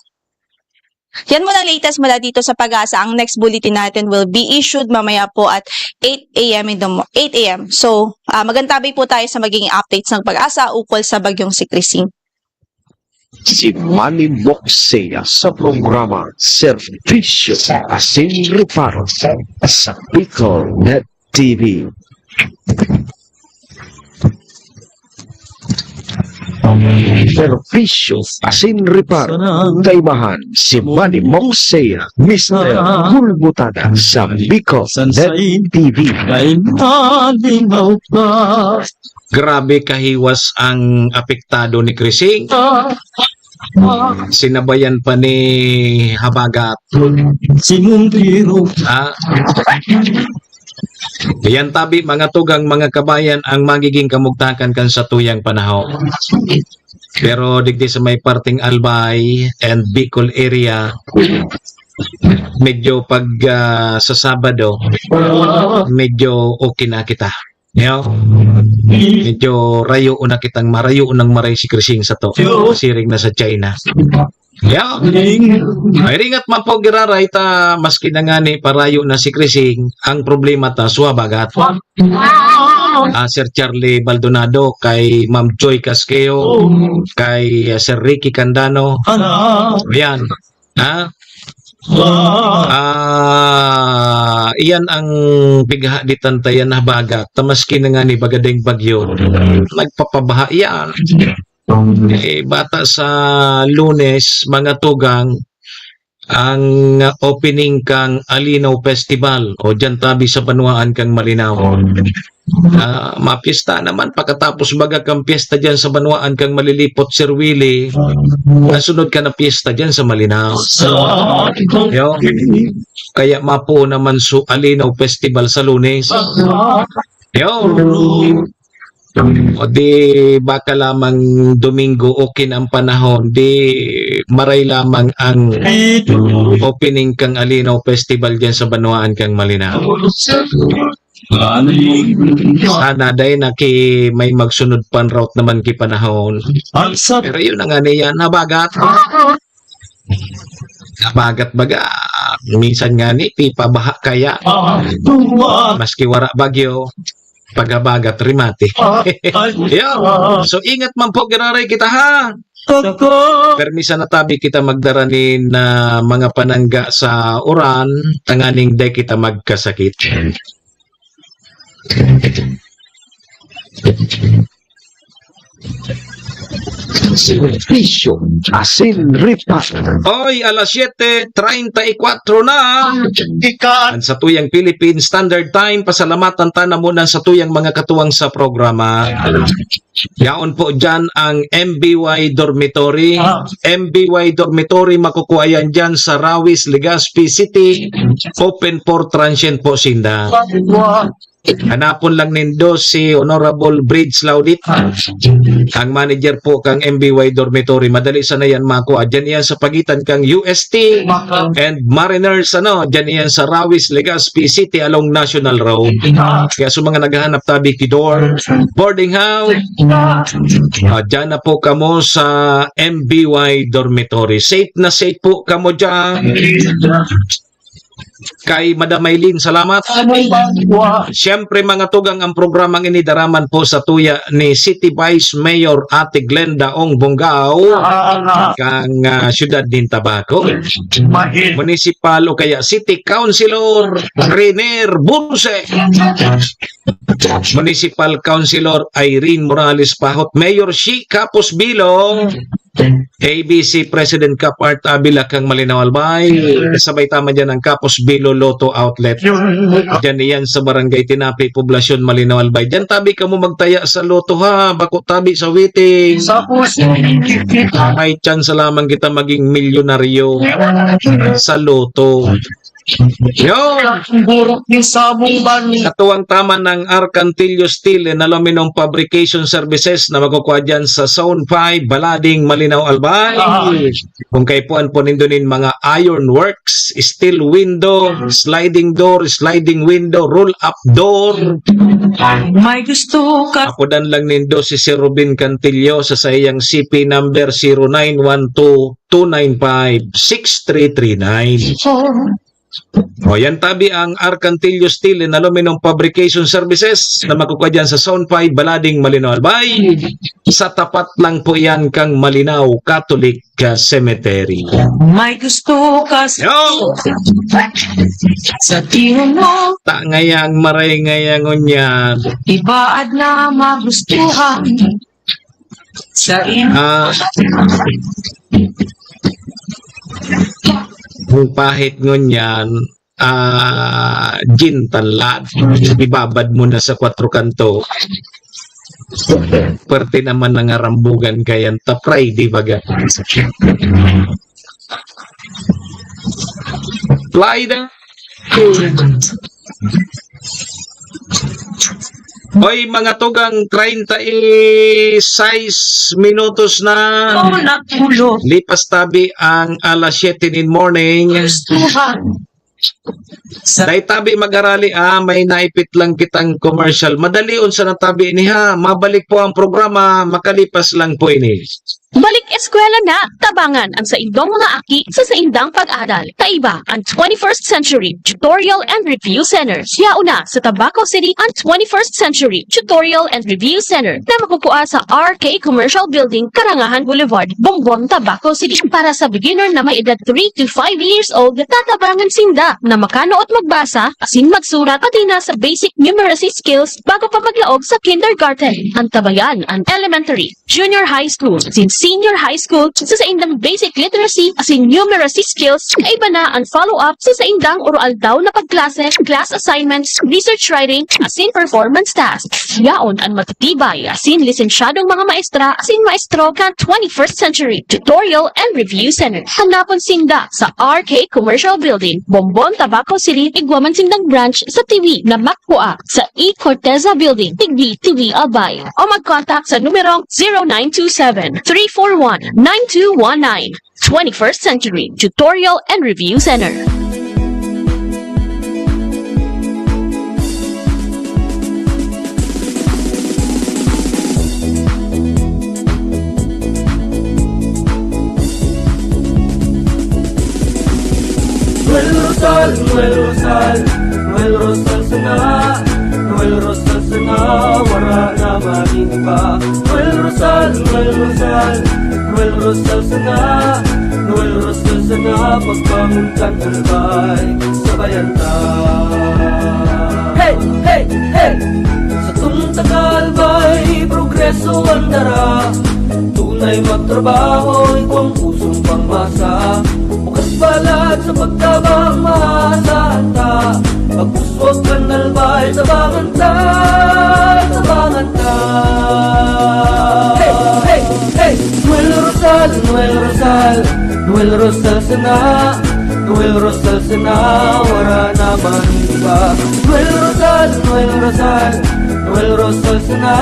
S9: Yan muna latest mula dito sa Pag-asa. Ang next bulletin natin will be issued mamaya po at 8 a.m. So, magantabay po tayo sa magiging updates ng Pag-asa ukol sa bagyong si Krising.
S6: Si Manny Moxea sa programa Servisyo Asin Reparo sa Bicol Net TV. Servisyo Asin Reparo, Taymahan si Manny Moxea, Mr. Hulbutada sa Bicol Net TV.
S8: Grabe kahiwas ang apektado ni Krising. Sinabayan pa ni habagat. Yan tabi mga tugang mga kabayan ang magiging kamugtakan kan sa tuyang panahon. Pero digdi sa may parting Albay and Bicol area, medyo pag sa Sabado, medyo okay na kita. Medyo rayo na kitang marayo unang maray si Krising sa to. Siring na sa China. Ay ringat man po giraray ta maski na nga ni parayo na si Krising, ang problema ta suwabagat. Sir Charlie Baldonado, kay Ma'am Joy Casqueo, kay Sir Ricky Candano. Yan. Iyan ang bigha di tantayan na baga tamaski na nga ni bagadeng bagyo nagpapabaha yan. Bata sa Lunes mga tugang ang opening kang Alinaw Festival o dyan tabi sa Banuaan kang Malinaw. Mapista naman pagkatapos baga kang piyesta dyan sa Banuaan kang Malilipot Sir Willie, nasunod ka na piyesta dyan sa Malinaw. Kaya mapo naman Alinaw Festival sa Lunes. O di baka lamang Domingo okay na ang panahon, di maray lamang ang opening kang Alinaw Festival dyan sa Banuaan kang Malinaw. Sana day na may magsunod pan route naman ki panahon. Pero yun na nga niya, nabagat. Nabagat baga. Minsan nga ni, pipabaha kaya. Maski wara bagyo, pagabagat rimati. Yo, so ingat man po, giraray kita ha. Permisa na tabi kita magdaranin na mga panangga sa uran, tanganing day kita magkasakit.
S6: Serbisyo Asin Reparo.
S8: Hoy, alas 7:34 na. Ikaan sa tuyang Philippine Standard Time, pasalamatan ta muna sa tuyang mga katuwang sa programa. Yaon po dyan ang MBY Dormitory. MBY Dormitory makukuha yan dyan sa Rawis, Legazpi City. Open for transient po sinda. Hanapon lang nindo si Honorable Bridge Laudit, ang manager po kang MBY Dormitory. Madali sana yan makuha. Diyan yan sa pagitan kang UST and Mariners, diyan yan sa Rawis, Legazpi City along National Road. Kaya sa mga naghahanap tabi kidor, boarding house, diyan na po kamo sa MBY Dormitory. Safe na safe po kamo dyan. Kay Madam Maylin, salamat. Siyempre mga tugang, ang programang ini daraman po sa tuya ni City Vice Mayor Ate Glenda Ong Bongao kang Syudad din Tabaco. Municipal o kaya City Councilor Renier Bunse. Municipal Councilor Irene Morales Pahot. Mayor Shi Capos Bilo. ABC President Cap Art Abila kang Malinaw Albay. Sabay tama dyan ang Capos Bilo Lotto Outlet. Dyan yan sa Barangay Tinapi, Poblasyon Malinaw Albay. Dyan tabi ka mo magtaya sa Lotto ha. Bako tabi sa waiting. May chance lamang kita maging milyonaryo sa Lotto. Yo! Katuwang tama ng Arcantillo Steel and Aluminum Fabrication Services na makukuha dyan sa Zone 5, Balading, Malinaw, Albay. Kung kaipuan po nindonin mga iron works, steel window, sliding door, sliding window, roll-up door.
S2: May gusto ka.
S8: Apodan lang nindo si Sir Robin Cantillo sa sayang CP number 0912-295-6339. O yan tabi ang Arcantillo Steel and Aluminum Fabrication Services na makukuha dyan sa Zone 5, Balading, Malinaw, Albay. Sa tapat lang po yan kang Malinaw Catholic Cemetery.
S2: May gusto ka sa tingin mo.
S8: Ta ngayang maray ngayangon yan.
S2: Ibaad na magustuhan sa
S8: Kung pahit ngunyan, gin tanlad, ibabad mo na sa 4 kanto. Pwerte naman ng arambugan kayan tapray, di baga. Fly na. Hoy mga tugang, 36 minutos na. Lipas tabi ang alas 7 in morning. Dahil tabi mag-arali, may naipit lang kitang commercial. Madali unsa na tabi ni ha. Mabalik po ang programa, makalipas lang po ini.
S10: Balik eskwela na, tabangan ang sa indong mga aki sa indang pag-aral. Kaiba ang 21st Century Tutorial and Review Center. Yauna sa Tabaco City ang 21st Century Tutorial and Review Center na makukuha sa RK Commercial Building, Karangahan Boulevard, Bongbong, Tabaco City. Para sa beginner na may edad 3 to 5 years old, tatabangan sinda na makano at magbasa, asin magsurat, pati na sa basic numeracy skills bago pa maglaog sa kindergarten. Ang tabayan ang elementary, junior high school, senior high school sa indang basic literacy asin numeracy skills, kaiba na ang follow-up sa indang oral daw na pagklase, class assignments, research writing, asin performance tasks. Yaon ang matitibay asin lisensyadong mga maestra asin maestro ka 21st Century Tutorial and Review Center. Hanapon sinda sa RK Commercial Building, Bongbong, Tabaco City, Iguaman Sindang Branch sa TV na Makpua sa E. Corteza Building, Tigbi, TV, Albay. O mag-contact sa numerong 0927-341-9219. 21st Century Tutorial and Review Center.
S3: Noel Rosal, Noel Rosal, Noel Rosal sana, Noel Rosal sana, wala na maningiba. Noel Rosal, Noel Rosal, Noel Rosal sana, Noel Rosal sana, pagbangon kang albay, sabayan ta. Hey, hey, hey! Sa tunta ka albay, progreso ang dara, tunay magtrabaho, ikaw ang pusong pangmasa. Bukas balat sa pagtabang maasahan ta, pagpuswag kang albay, tabangan ta, tabangan ta. Hey, hey, hey! Noel Rosal, Noel Rosal, Noel Rosal sana, Noel Rosal sana, wala naman iba. Noel Rosal, Noel Rosal, Noel Rosal sana,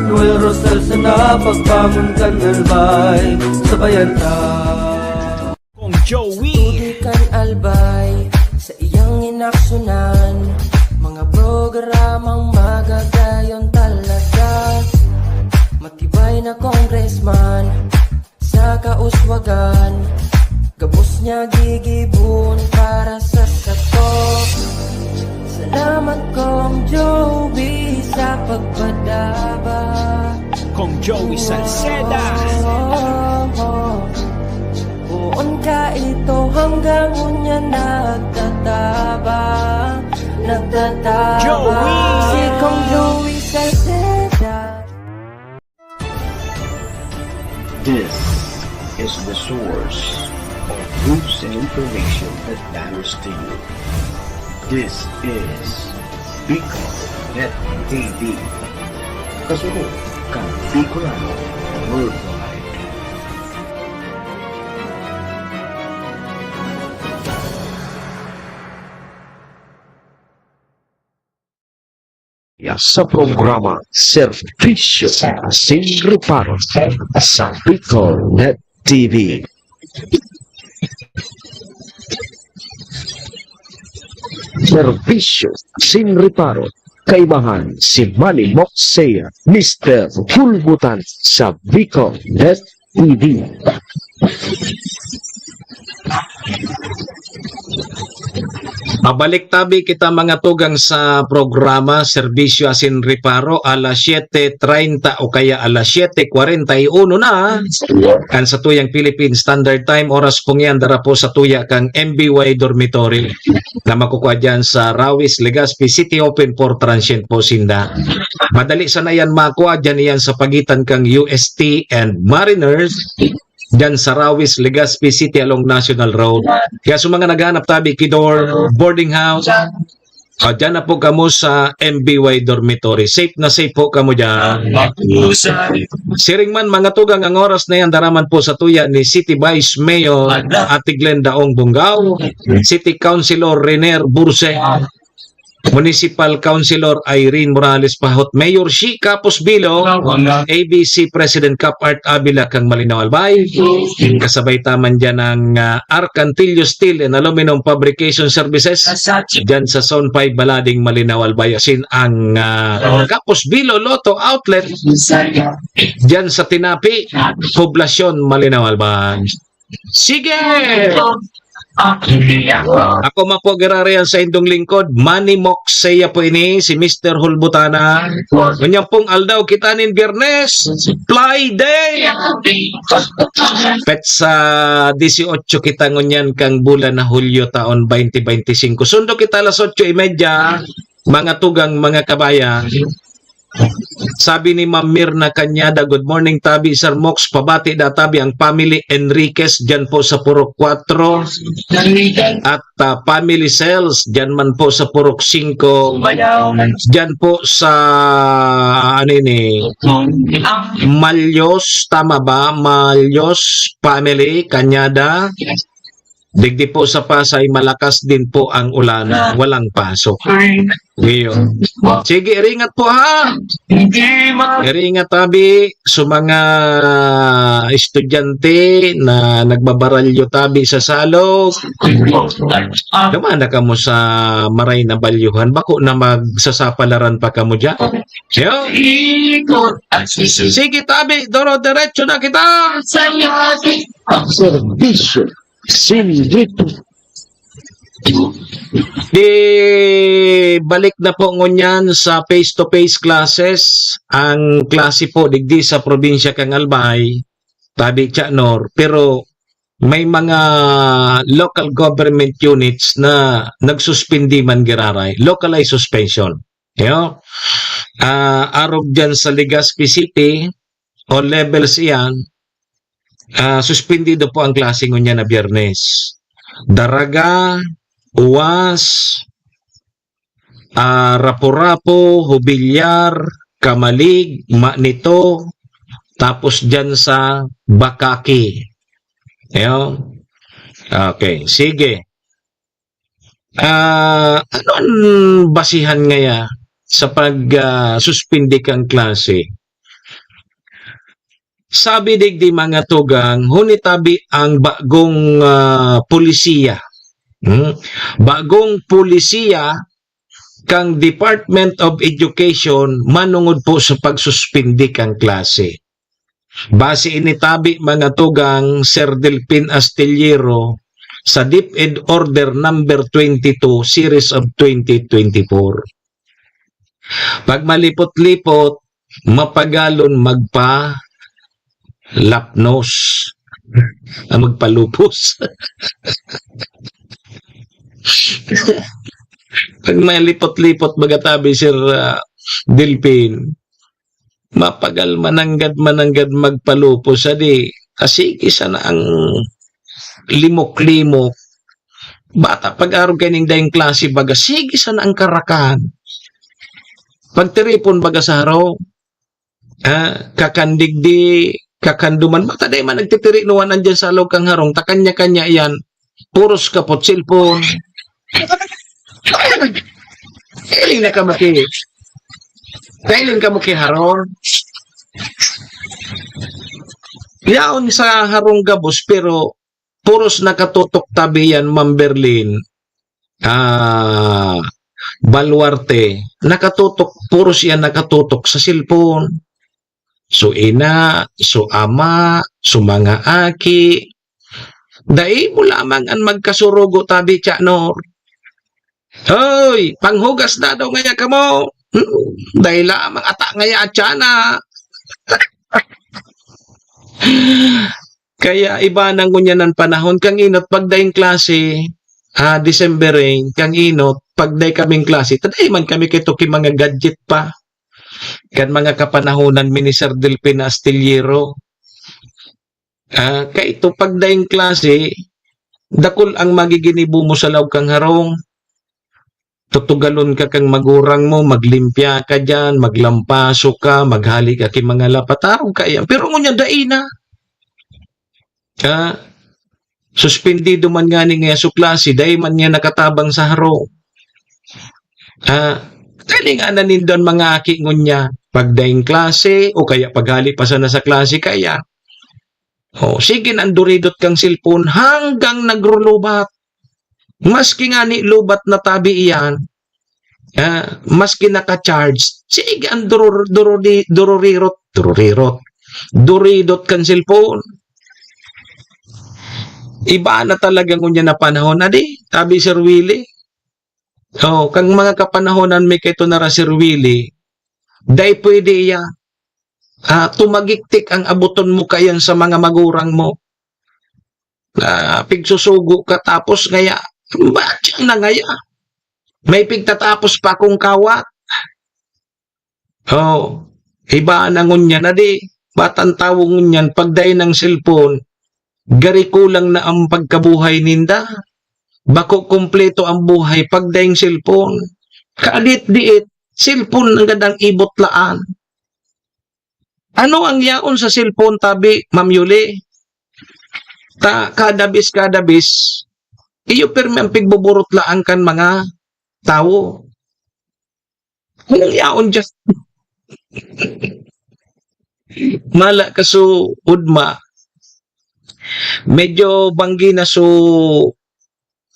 S3: Noel Rosal sana, pagbangon kang albay, sabayan ta.
S4: Kong Joey.
S5: Tudikan albay sa iyang inaksyonan, mga programang magagayon talaga. Matibay na congressman sa kauswagan, gabos niya gigibon para sa satok. Salamat Kong Joey sa pagpadaba.
S4: Kong Joey Salceda.
S5: Buon ka ito hanggang unya nagtataba, nagtataba.
S4: Joey!
S5: Si Kong Joey Salceda.
S6: This is the source of news and information that matters to you. This is Bicol.net TV. Kasunod kang Bicolano Worldwide. Sa programa Servisyo Sin Reparo sa Bicol.net TV. Servisyo Sin Reparo, kaibahan si Manny Moxea, Mr. Hulbutan sa Bicol.net TV.
S8: Mabalik tabi kita mga tugang sa programa Serbisyo Asin Reparo alas 7:30 o kaya alas 7:41 na kan sa tuyang Philippine Standard Time. Oras pong yan dara po sa tuya kang MBY Dormitory na makukuha dyan sa Rawis, Legazpi City, open for transient po sinda. Madali sana yan makuha dyan yan sa pagitan kang UST and Mariners dyan sa Rawis, Legazpi City along National Road. Kaya sa mga naghanap tabi Kidor Boarding House, dyan na po kamo sa MBY Dormitory. Safe na safe po kamo dyan. Siring man mga tugang, ang oras na yan daraman po sa tuya ni City Vice Mayor Ate Glenda Ong Bungaw, City Councilor Rener Burse, Municipal Councilor Irene Morales Pahot, Mayor Shi Capos Bilo, ABC President Cap Art Avila kang Malinaw Albay, kasabay taman dyan ang Arcantillo Steel and Aluminum Fabrication Services dyan sa Zone 5 Balading Malinaw Albay, asin ang Capos Bilo Lotto Outlet dyan sa Tinapi, Poblasyon Malinaw Albay. Sige! Ako mapogirarian sa indong lingkod, Manny Moxea po ini, si Mr. Hulbutana. Ganyan pong aldaw kitanin Biyernes, Fly Day! Pet sa 18 kita ngunyan kang bulan na Hulyo taon 2025. Sundo kita alas 8:30, mga tugang, mga kabayan. Sabi ni Ma'am Mirna Cañada, good morning tabi Sir Mox, pabati da tabi ang family Enriquez dyan po sa Purok 4 at family Cells dyan man po sa Purok 5, dyan po sa Malyos, tama ba? Malyos family Cañada, Digdi po sa Pasay, malakas din po ang ulan, walang pasok. Ngayon. Sige, ringat po ha. Ringat tabi sa mga estudyante na nagbabaralyo tabi sa salog. Dumana ka mo sa maray na balyuhan. Bako na magsasapalaran pa ka mo dyan. Yo. Sige tabi, diretso na kita.
S6: Serbisyo Sinrito.
S8: Di balik na po ngunyan sa face-to-face classes. Ang klase po digdi sa probinsya kang Albay, tabi Nor, pero may mga local government units na nagsuspindi man giraray, localized suspension. Yo. Arog dyan sa Legazpi City o levels iyan, suspendido po ang klase ngunyan na Biyernes. Daraga, Uwas, Rapo-Rapo, Hubilyar, Kamalig, Manito, tapos dyan sa Bakaki. Ayan. Okay, sige. Ano ang basihan ngaya sa pag-suspindi kang klase? Sabi digdi mga tugang, hunitabi ang bagong pulisiya. Bagong pulisiya kang Department of Education manungod po sa pagsuspindi kang klase. Base initabi mga tugang Sir Delpin Astillero sa DepEd Order number 22 series of 2024. Pag malipot-lipot, mapagalon magpa lapnos, magpalupos. Pag may lipot-lipot magatabi Sir Delpin, mapagal mananggad magpalupos, adi asiki sana ang limok-limok. Bata, pag-araw kaning dayang klase baga, sige sana ang karakan. Pagtiripon baga sa haraw, kakandigdi, kakanduman, bata day man nagtitiri nuwan andyan sa alaw kang harong, takanya-kanya yan, puros kapot cellphone. Kailing na ka maki. Kailing ka maki harong. Yaon sa harong gabos, pero puros nakatutok tabi yan, Ma'am Berlin. Baluarte, nakatutok, puros yan nakatutok sa cellphone. So ina, so ama, so mga aki. Dahil mo lamang ang magkasurugo tabi Nor. Hoy, panghugas na daw ngaya ka mo. Dahil lamang ata ngaya atsana. Kaya iba nang ngunyanan panahon kang inot pagdaing klase, December rain, kang inot pagday kaming klase, taday man kami kito ki mga gadget pa. Kan mga kapanahonan ni Sir Delpin Astillero. Kaya ito pagdaing klase, dakol ang magiginibo mo sa law kang harong. Tutugalon ka kang magurang mo, maglimpya ka dyan, maglampaso ka, maghali ka ki mga lapatarong kaya. Pero ngunya daina. Suspendido man nga ni nga su klase, dahi man nga nakatabang sa harong. Dali nga nanindon mga aki ngunya, pagdaing klase, o kaya paghali pa sana sa klase kaya. Sige nanduridot kang cellphone hanggang nagrulubat. Maski nga ni lubat na tabi iyan, maski naka-charge, sige ang duridot kang cellphone. Iba na talaga ngunya na panahon, adi, tabi Sir Willie. Kang mga kapanahonan may kito na Sir Willie, day pwede iya. Tumagiktik ang abuton mo kayan sa mga magurang mo. Pigsusugo ka tapos ngaya, ba't na ngaya? May pigtatapos pa kung kawat. Iba na ngunya na di. Batang tawong ngunyan, pagday ng cellphone, gari kulang na ang pagkabuhay ninda. Bako kumpleto ang buhay pagdaing cellphone. Kalit-diit, cellphone ang gadang ibotlaan. Ano ang yaon sa cellphone tabi, Ma'am Yuli? Kadabis, iyo permi ang pigbuburot laan kan mga tao. Anong yaon dyan? Mala kaso udma. Medyo banggi na so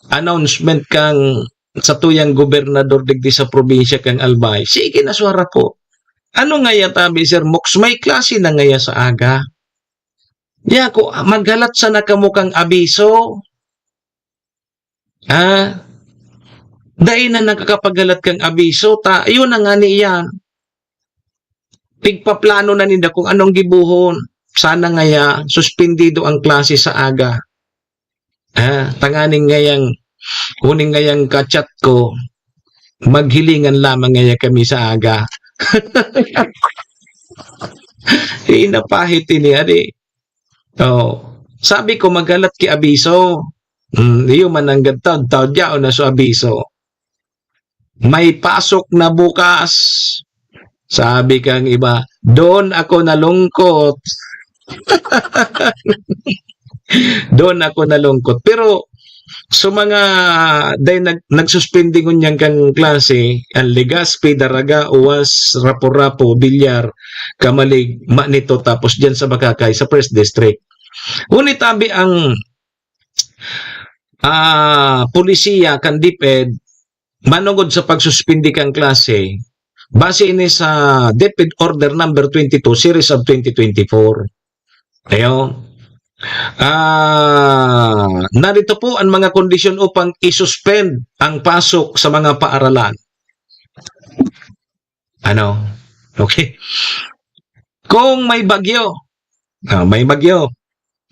S8: announcement kang sa tuyang gobernador digdi sa probinsya kang Albay. Sige na suara po. Ano nga ya tabi, Sir Mox? May klase na nga ya sa aga. Ya ko, maghalat sa nakamukang abiso. Dahil na nakakapagalat kang abiso, yun na nga niyan. Pigpaplano na ninda kung anong gibuhon. Sana nga ya, suspendido ang klase sa aga. Tanganing ngayang, kuning ngayang kachat ko, maghilingan lamang ngaya kami sa aga. Inapahit ini ari. Sabi ko magalat ki abiso. Iyo man ang gantag taw na so abiso. May pasok na bukas. Sabi kang iba, doon ako nalungkot. Doon ako nalungkot. Pero so mga dahil nagsuspending niyang kang klase, ang Legazpi, Daraga, Uwas, Rapo-Rapo, Bilyar, Kamalig, Manito, tapos dyan sa Bakakay, sa First District. Ngunit tabi ang polisiya, kan DepEd, manungod sa pagsuspindi kang klase, base ini sa DepEd Order Number 22, Series of 2024. Ayun. Narito po ang mga kondisyon upang isuspend ang pasok sa mga paaralan. Okay. Kung may bagyo,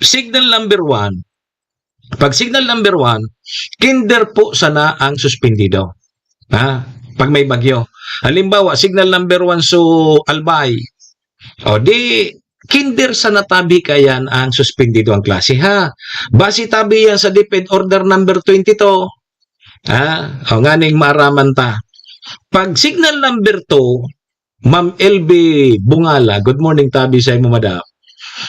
S8: signal number 1. Pag signal number 1, kinder po sana ang suspendido. Pag may bagyo. Halimbawa, signal number 1 so Albay. Di kinder sa natabi kayan ang suspendido ang klase ha. Base tabi yan sa DepEd Order Number 22. Nganing maaraman ta. Pag signal number 2, Ma'am LB Bungala, good morning tabi sa imo madam.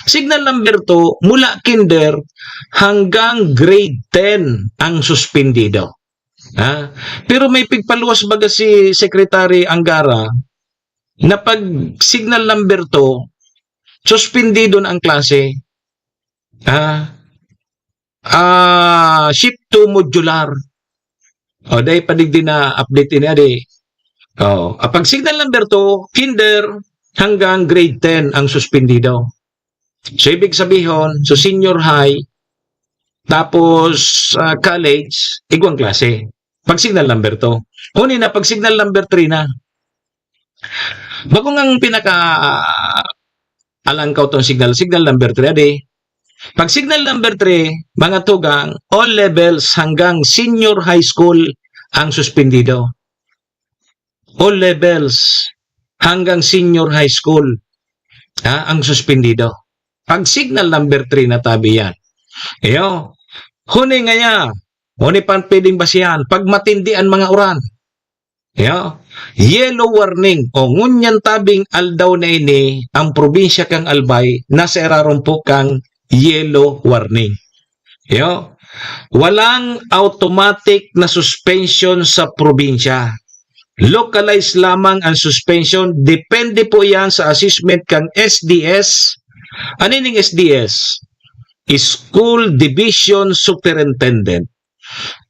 S8: Signal number 2, mula kinder hanggang grade 10 ang suspendido. Pero may pigpaluwas baga si Secretary Angara na pag signal number 2, suspendido na ang klase. Shift to modular. Dahil padigdi na update niya di. Pag signal number 2, kinder hanggang grade 10 ang suspendido. So, ibig sabihin, so senior high, tapos college, igwang klase. Pag signal number 2. Huni na, pag signal number 3 na. Bagong ang alangkaw tong signal number 3 ade. Pag signal number 3, mga tugang, all levels hanggang senior high school ang suspendido. All levels hanggang senior high school ang suspendido. Pag signal number 3 na tabi yan. Huni nga huni pan pwedeng basihan. Pag matindian mga uran. Yellow warning o ngunyan tabing aldaw na ini ang probinsya kang Albay nasa eraron po kang yellow warning. Walang automatic na suspension sa probinsya. Localized lamang ang suspension. Depende po yan sa assessment kang SDS. Ano yung SDS? School Division Superintendent.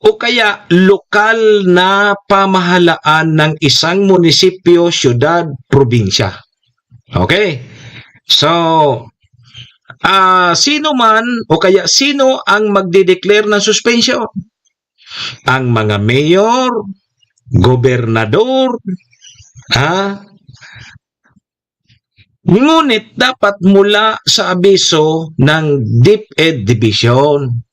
S8: O kaya lokal na pamahalaan ng isang munisipyo, syudad, probinsya. Okay? So, sino man o kaya sino ang magdideclare ng suspension? Ang mga mayor, gobernador, ngunit dapat mula sa abiso ng DepEd Division.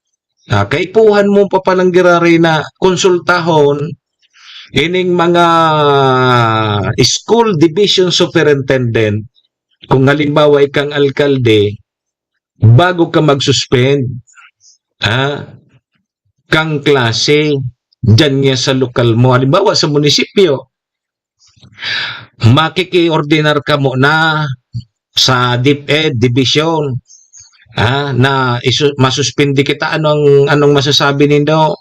S8: Kaipuhan mo pa palang girari na konsultahon ining mga school division superintendent kung halimbawa ikang alkalde bago ka mag-suspend kang klase dyan niya sa lokal mo. Halimbawa sa munisipyo, makiki-ordinar ka mo na sa DepEd Division na masuspindi kita. Anong masasabi nindo?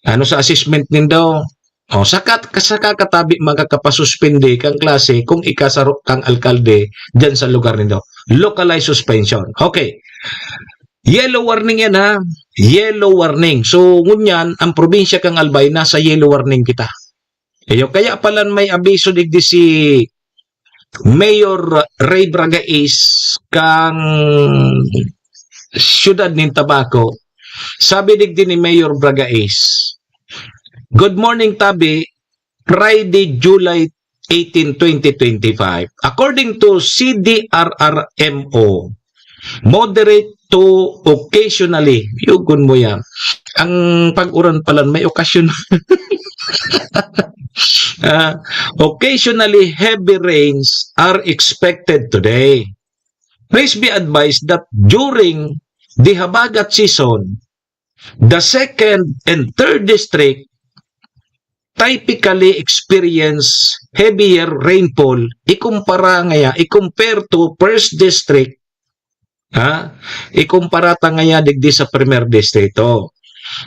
S8: Ano sa assessment nindo? O, sa kakatabi magkakapasuspindi kang klase kung ikasaro kang alkalde dyan sa lugar nindo. Localized suspension. Okay. Yellow warning yan ha. Yellow warning. So, ngunyan, ang probinsya kang Albay, nasa yellow warning kita. Kaya pala may abiso digdi si Mayor Ray Bragais kang siyudad ng Tabaco. Sabi digdi ni Mayor Bragais, "Good morning, Tabi. Friday, July 18, 2025. According to CDRRMO, moderate to occasionally." Yugon mo yan. Ang pag-uran pala may okasyon. Occasionally heavy rains are expected today. Please be advised that during the habagat season, the 2nd and 3rd district typically experience heavier rainfall i-compare to 1st district, ikumpara ta ngaya digdi sa 1st distrito.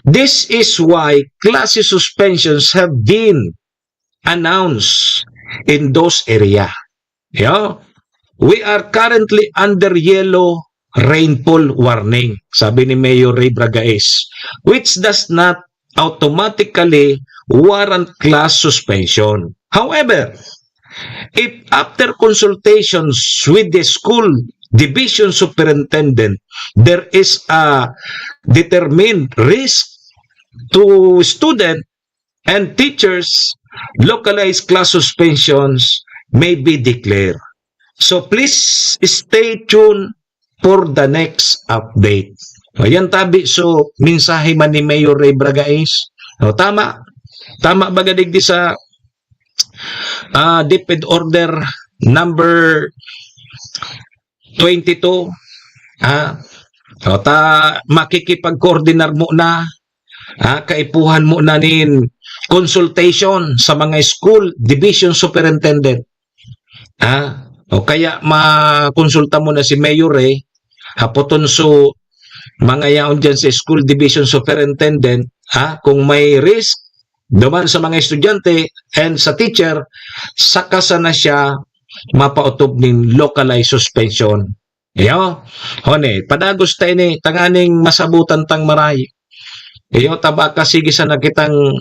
S8: This is why class suspensions have been announced in those area. We are currently under yellow rainfall warning, sabi ni Mayor Ray Bragais, which does not automatically warrant class suspension. However, if after consultations with the school division superintendent, there is a determined risk to student and teachers, localized class suspensions may be declared. So please stay tuned for the next update. Ayan, Tabi. So, mensahe man ni Mayor Ray Bragais. Tama. Tama ba gadigdi sa DepEd Order number 22? Makikipag-coordinar mo na, kaipuhan mo na nin consultation sa mga school division superintendent. O kaya makonsulta mo na si Mayor hapoton so mga yaon dyan sa school division superintendent, kung may risk duman sa mga estudyante and sa teacher, saka na siya mapautob ng localized suspension. Padagos tayo ni tanganing masabutan tang maray. Tabaka sige sa nakitang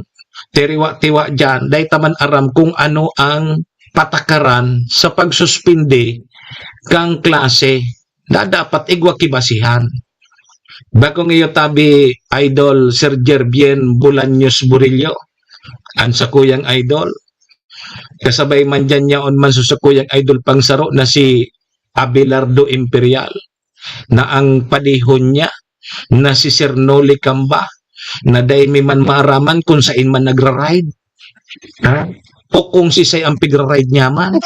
S8: tiriwa-tiwa dyan, dahi taman aram kung ano ang patakaran sa pagsuspindi kang klase na dapat igwakibasihan. Bakong iyo, Tabi, Idol Sir Jerbien Bolaños Burillo, ang sa kuyang idol, kasabay man dyan yaon man sa kuyang idol pangsaro na si Abelardo Imperial, na ang padihon niya na si Sir Noli Camba, na dahi may man maaraman kung saan man nagra-ride, o kung si say ang pigra-ride niya man.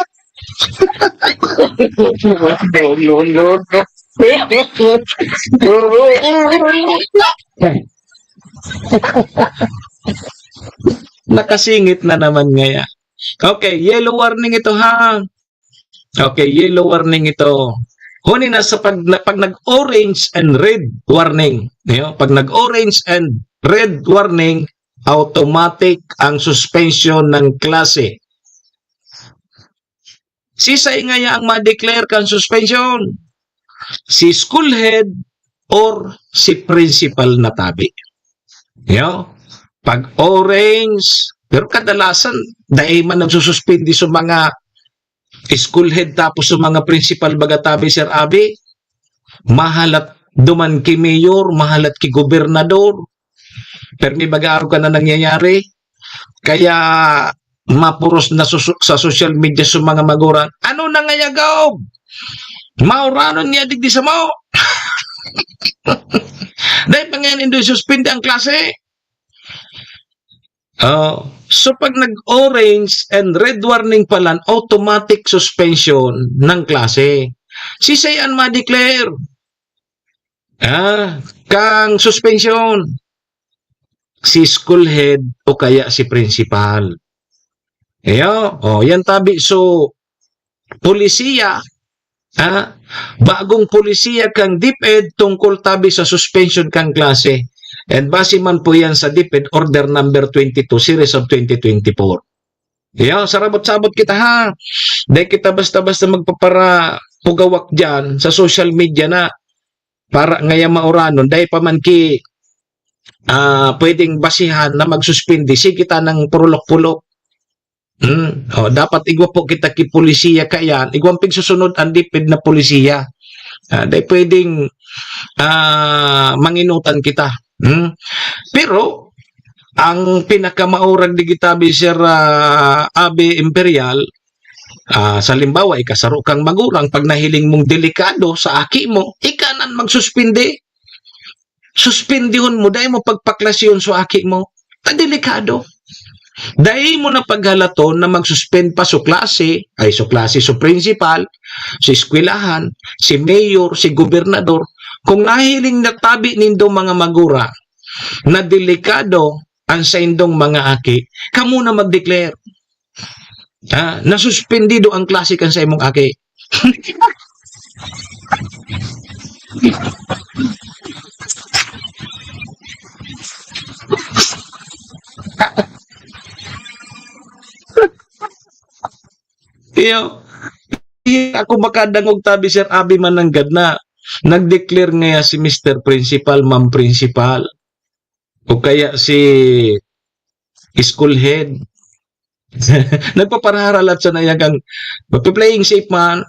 S8: Nakasingit na naman ngaya. Okay, yellow warning ito ha. Okay, yellow warning ito. Huni na sa pag nag-orange and red warning. Pag nag-orange and red warning, automatic ang suspension ng klase. Sisay ngaya ang ma-declare kang suspension? Si school head or si principal na, Tabi. Pag orange, pero kadalasan dahil man nagsususpindi sa mga school head tapos sa mga principal baga, Tabi, Sir Abi, mahalat duman ki mayor, mahalat ki gobernador, pero may baga ka na nangyayari, kaya mapuros na sa social media sa mga maguran, ano na nga gaob? Mauranon niya digdi sa mo. Dahil pa ngayon hindi suspindi ang klase. So pag nag-orange and red warning pala, automatic suspension ng klase. Si sayan ma-declare kang suspension, si school head o kaya si principal. Yan, Tabi. So polisiya, bagong polisiya kang DepEd tungkol, Tabi, sa suspension kang klase. And base man po yan sa DepEd Order number 22, Series of 2024. Yo, sarabot-sabot kita ha. Dahil kita basta-basta magpapara pugawak dyan sa social media na para ngaya mauranon. Dahil pa man ki pwedeng basihan na magsuspindi. Si kita ng purulok-pulok. Dapat igwa po kita ki polisiya kayan. Igwampig susunod ang DepEd na polisiya. Dahil pwedeng manginutan kita. Pero ang pinakamaurag digitabi Sir Abi Imperial, sa limbawa ikasaro kang magurang pag nahiling mong delikado sa aki mo, ikanan magsuspindi. Suspindihon mo dahil mo pagpaklasyon sa aki mo. Delikado. Dahil mo na paghalaton na magsuspend pa sa klase, so principal, si eskwelahan, si mayor, si gobernador, kung nahiling natabi nindo mga magura na delikado ang sa indong mga aki, kamo na mag-declare. Nasuspendido ang klase kan sa imong aki. Iyo, ako makadangog tabi Sir Abi Mananggad na nag-declare ngaya si Mr. Principal, Ma'am Principal, o kaya si school head. Nagpaparaharalat sa nayagang playing safe man.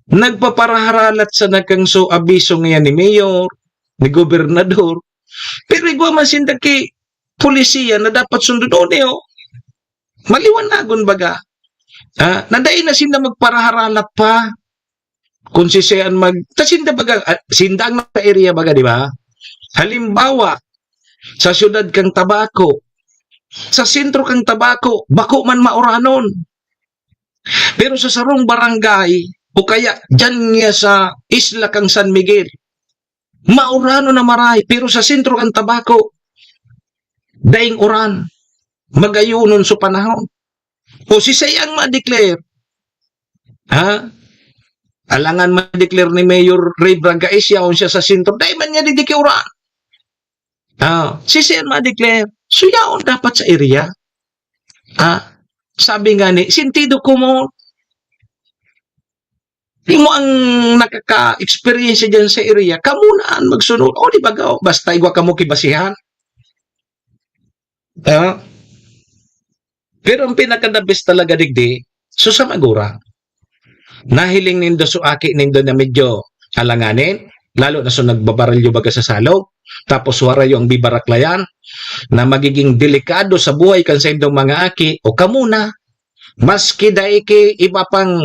S8: Nagpaparaharalat sa nakang so abiso ngayon ni mayor, ni gobernador. Pero igwa masinda ki polisiya na dapat sundon niyo. Maliwanagon baga. Nadain na sinda magparaharalat pa. Kung sisiyan tasinda baga, sindang na area baga, di ba? Halimbawa, sa syudad kang Tabako, sa sentro kang Tabako, bako man mauranon. Pero sa sarong barangay, o kaya dyan nga sa isla kang San Miguel, maurano na maray, pero sa sentro kang Tabako, daing uran, magayunon sa panahon. O si sayang ma-declare, alangan ma-declare ni Mayor Ray Bragaes yaon siya sa sentro, dahil man niya didikiuran. Si sayang ma-declare, so yaon dapat sa area. Sabi nga ni, sintido ko mo, mo ang nakaka-experience dyan sa area, kamunaan magsunod. O di ba basta igwa ka mo kibasihan. Pero ang pinaka-the best talaga digdi, so sa magura. Nahiling nindo so aki nindo na medyo alanganin, lalo na so nagbabaralyo baga sa salog, tapos warayo ang bibaraklayan, na magiging delikado sa buhay kan sa indong mga aki, o kamuna, maski daiki iba pang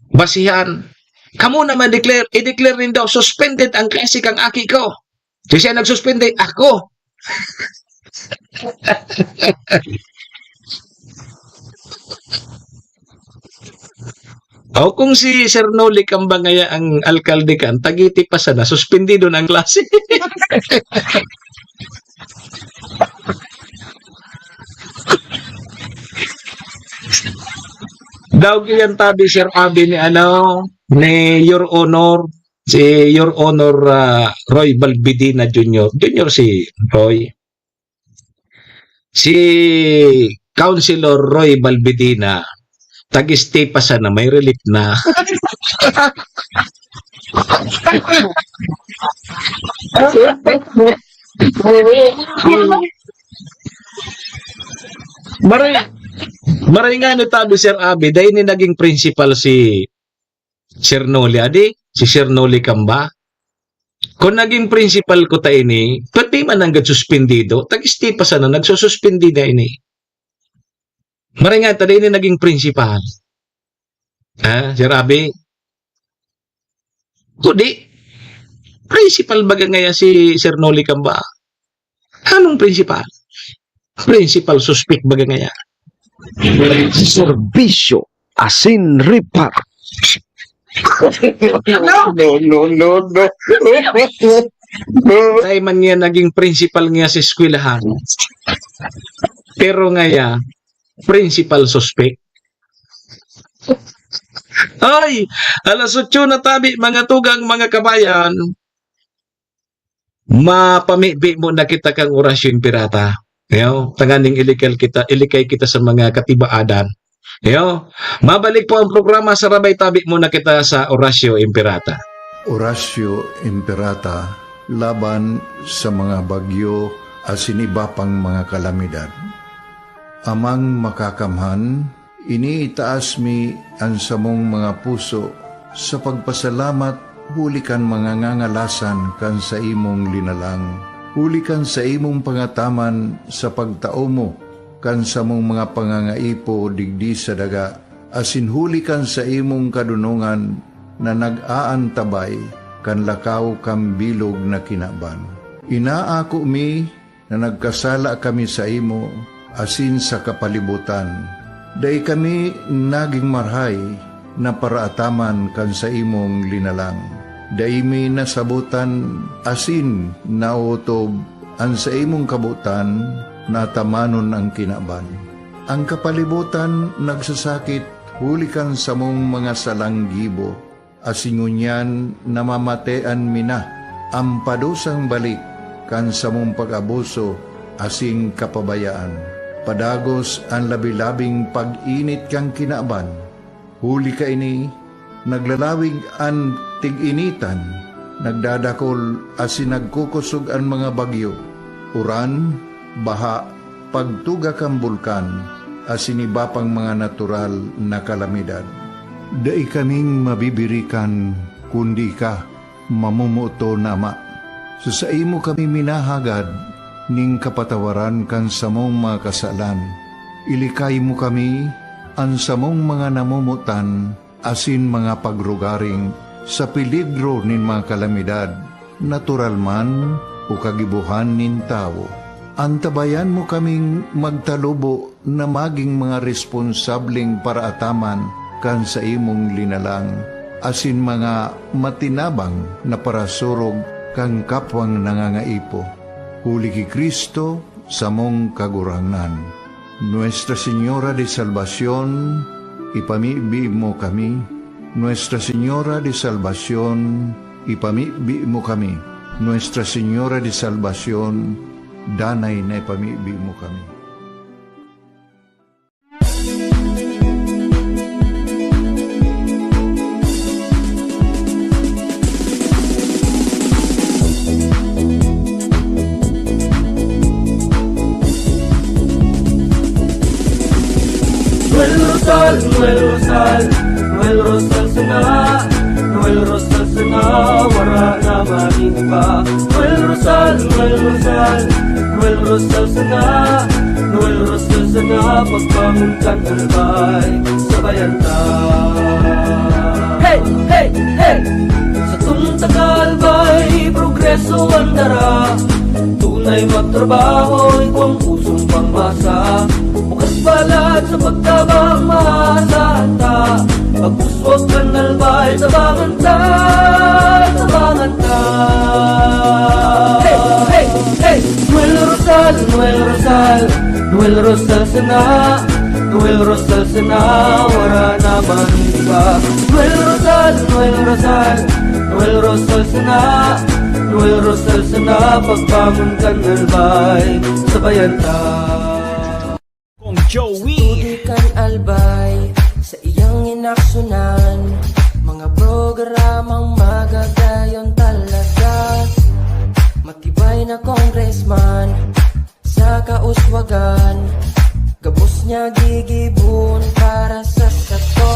S8: basihan, kamuna ma-declare, i-declare rin daw, suspended ang klase kang aki ko. So siya nagsuspende, ako. O kung si Sir Noli Kambangaya ang alkalde kan, tagiti pa sana, suspendido ng klase. Daw yan tabi Sir Abi ni Your Honor, si Your Honor Roy Balbidina Jr. Junior si Roy. Si Councilor Roy Balbidina, tag-stay pa sana, may relief na. Maray nga no tabi Sir Abi, dahil ni naging principal si Sir Noli, si Sir Noli Kamba. Kung naging principal ko tayo ni, pati man hanggang suspendido, tag-stay pa sana, nagsususpindi na ini. Maray nga, tayo ni naging principal. Sir Abi? Kundi, principal baga ngaya si Sir Noli Kamba? Anong principal? Principal suspect baga ngaya?
S6: Serbisyo asin ripar. No.
S8: Tayo man niya naging principal niya sa eskwelahan. Pero ngaya, principal suspect. Ay, alas 8 na tabi, mga tugang, mga kabayan. mapamibi mo na kita kang orasyon pirata. Tanganing ilikay kita sa mga katibaadan. Mabalik po ang programa sa Rabay Tabi mo na kita sa Orasyo Impirata.
S11: Orasyo Imperata laban sa mga bagyo asin iba pang mga kalamidad. Amang makakamhan, iniitaas mi ang samong mga puso sa pagpasalamat hulikan mga ngangalasan kan sa imong linalang. Hulikan sa imong pangataman sa pagtao mo kan sa mong mga pangangaipo digdi sa daga, asin hulikan sa imong kadunungan na nag-aantabay kan lakaw kam bilog na kinaban. Inaako mi na nagkasala kami sa imo, asin sa kapalibutan. Day kami naging marhay na paraataman kan sa imong linalang. Day mi nasabutan, asin nautob ang sa imong kabutan, natamanon ang kinaban. Ang kapalibutan nagsasakit, hulikan sa mong mga salanggibo, asingunyan namamatean mina, ang padusang balik, kan sa mong pag-abuso, asing kapabayaan. Padagos ang labi-labing pag-init kang kinaban, huli ka ini, naglalawig ang tig-initan, nagdadakol asin nagkukusog ang mga bagyo, uran, baha, pagtuga kang bulkan, asin iba pang mga natural na kalamidad. Dai kaming mabibirikan, kundi ka, mamumuto na ama. Sa imo kami minahagad, ning kapatawaran kan samong mga kasalan. Ilikay mo kami, ang samong mga namumutan, asin mga pagrugaring, sa peligro nin mga kalamidad, natural man o kagibuhan nin tao. Antabayan mo kaming magtalubo na maging mga responsableng paraataman kan sa imong linalang, asin mga matinabang na parasurog kang kapwang nangangaipo. Huli ki Kristo sa mong kaguranan. Nuestra Señora de Salvación, ipamibi mo kami. Nuestra Señora de Salvación, ipamibi mo kami. Nuestra Señora de Salvación, danay na ipamibi mo kami.
S3: Noel Rosal, Noel Rosal, Noel Rosal sana, Noel Rosal sana, wala na maniba. Noel Rosal, Noel Rosal, Noel Rosal sana, Noel Rosal sana, pagbangon ka nalbay, sabayan ta. Hey, hey, hey! Sa tuntakalbay, progreso ang dara, tunay magtrabaho, ikaw ang pusong pangmasa. Bukas balat sa pagtabang maasahan ta, pagpuswag ka nalbay, sabangan ta, sabangan ta. Hey, hey, hey! Noel Rosal, Noel Rosal, Noel Rosal sana, Noel Rosal sana, wala naman iba. Noel Rosal, Noel Rosal, Noel Rosal sana, Noel Rosal sana, pagbangon ka nalbay, sabayan ta.
S4: Kong Joey.
S5: Tudikan albay sa iyang inaksunan, mga programang magagayon talaga. Matibay na congressman sa kauswagan, gabos niya gigibon para sa sato.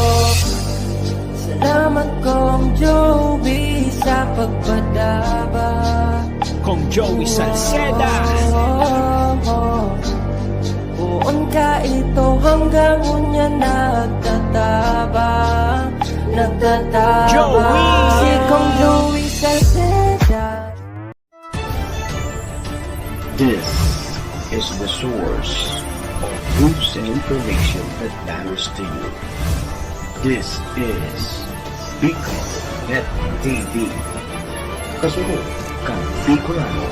S5: Salamat Kong Joey sa pagpadaba.
S4: Kong Joey Salceda.
S5: Buon ka ito hanggang unya nagtatabang, nagtatabang.
S4: Joey!
S5: Si Kong Joey Salceda.
S6: This is the source of news and information that matters to you. This is Bicol TV. Kasunod kang Bicolano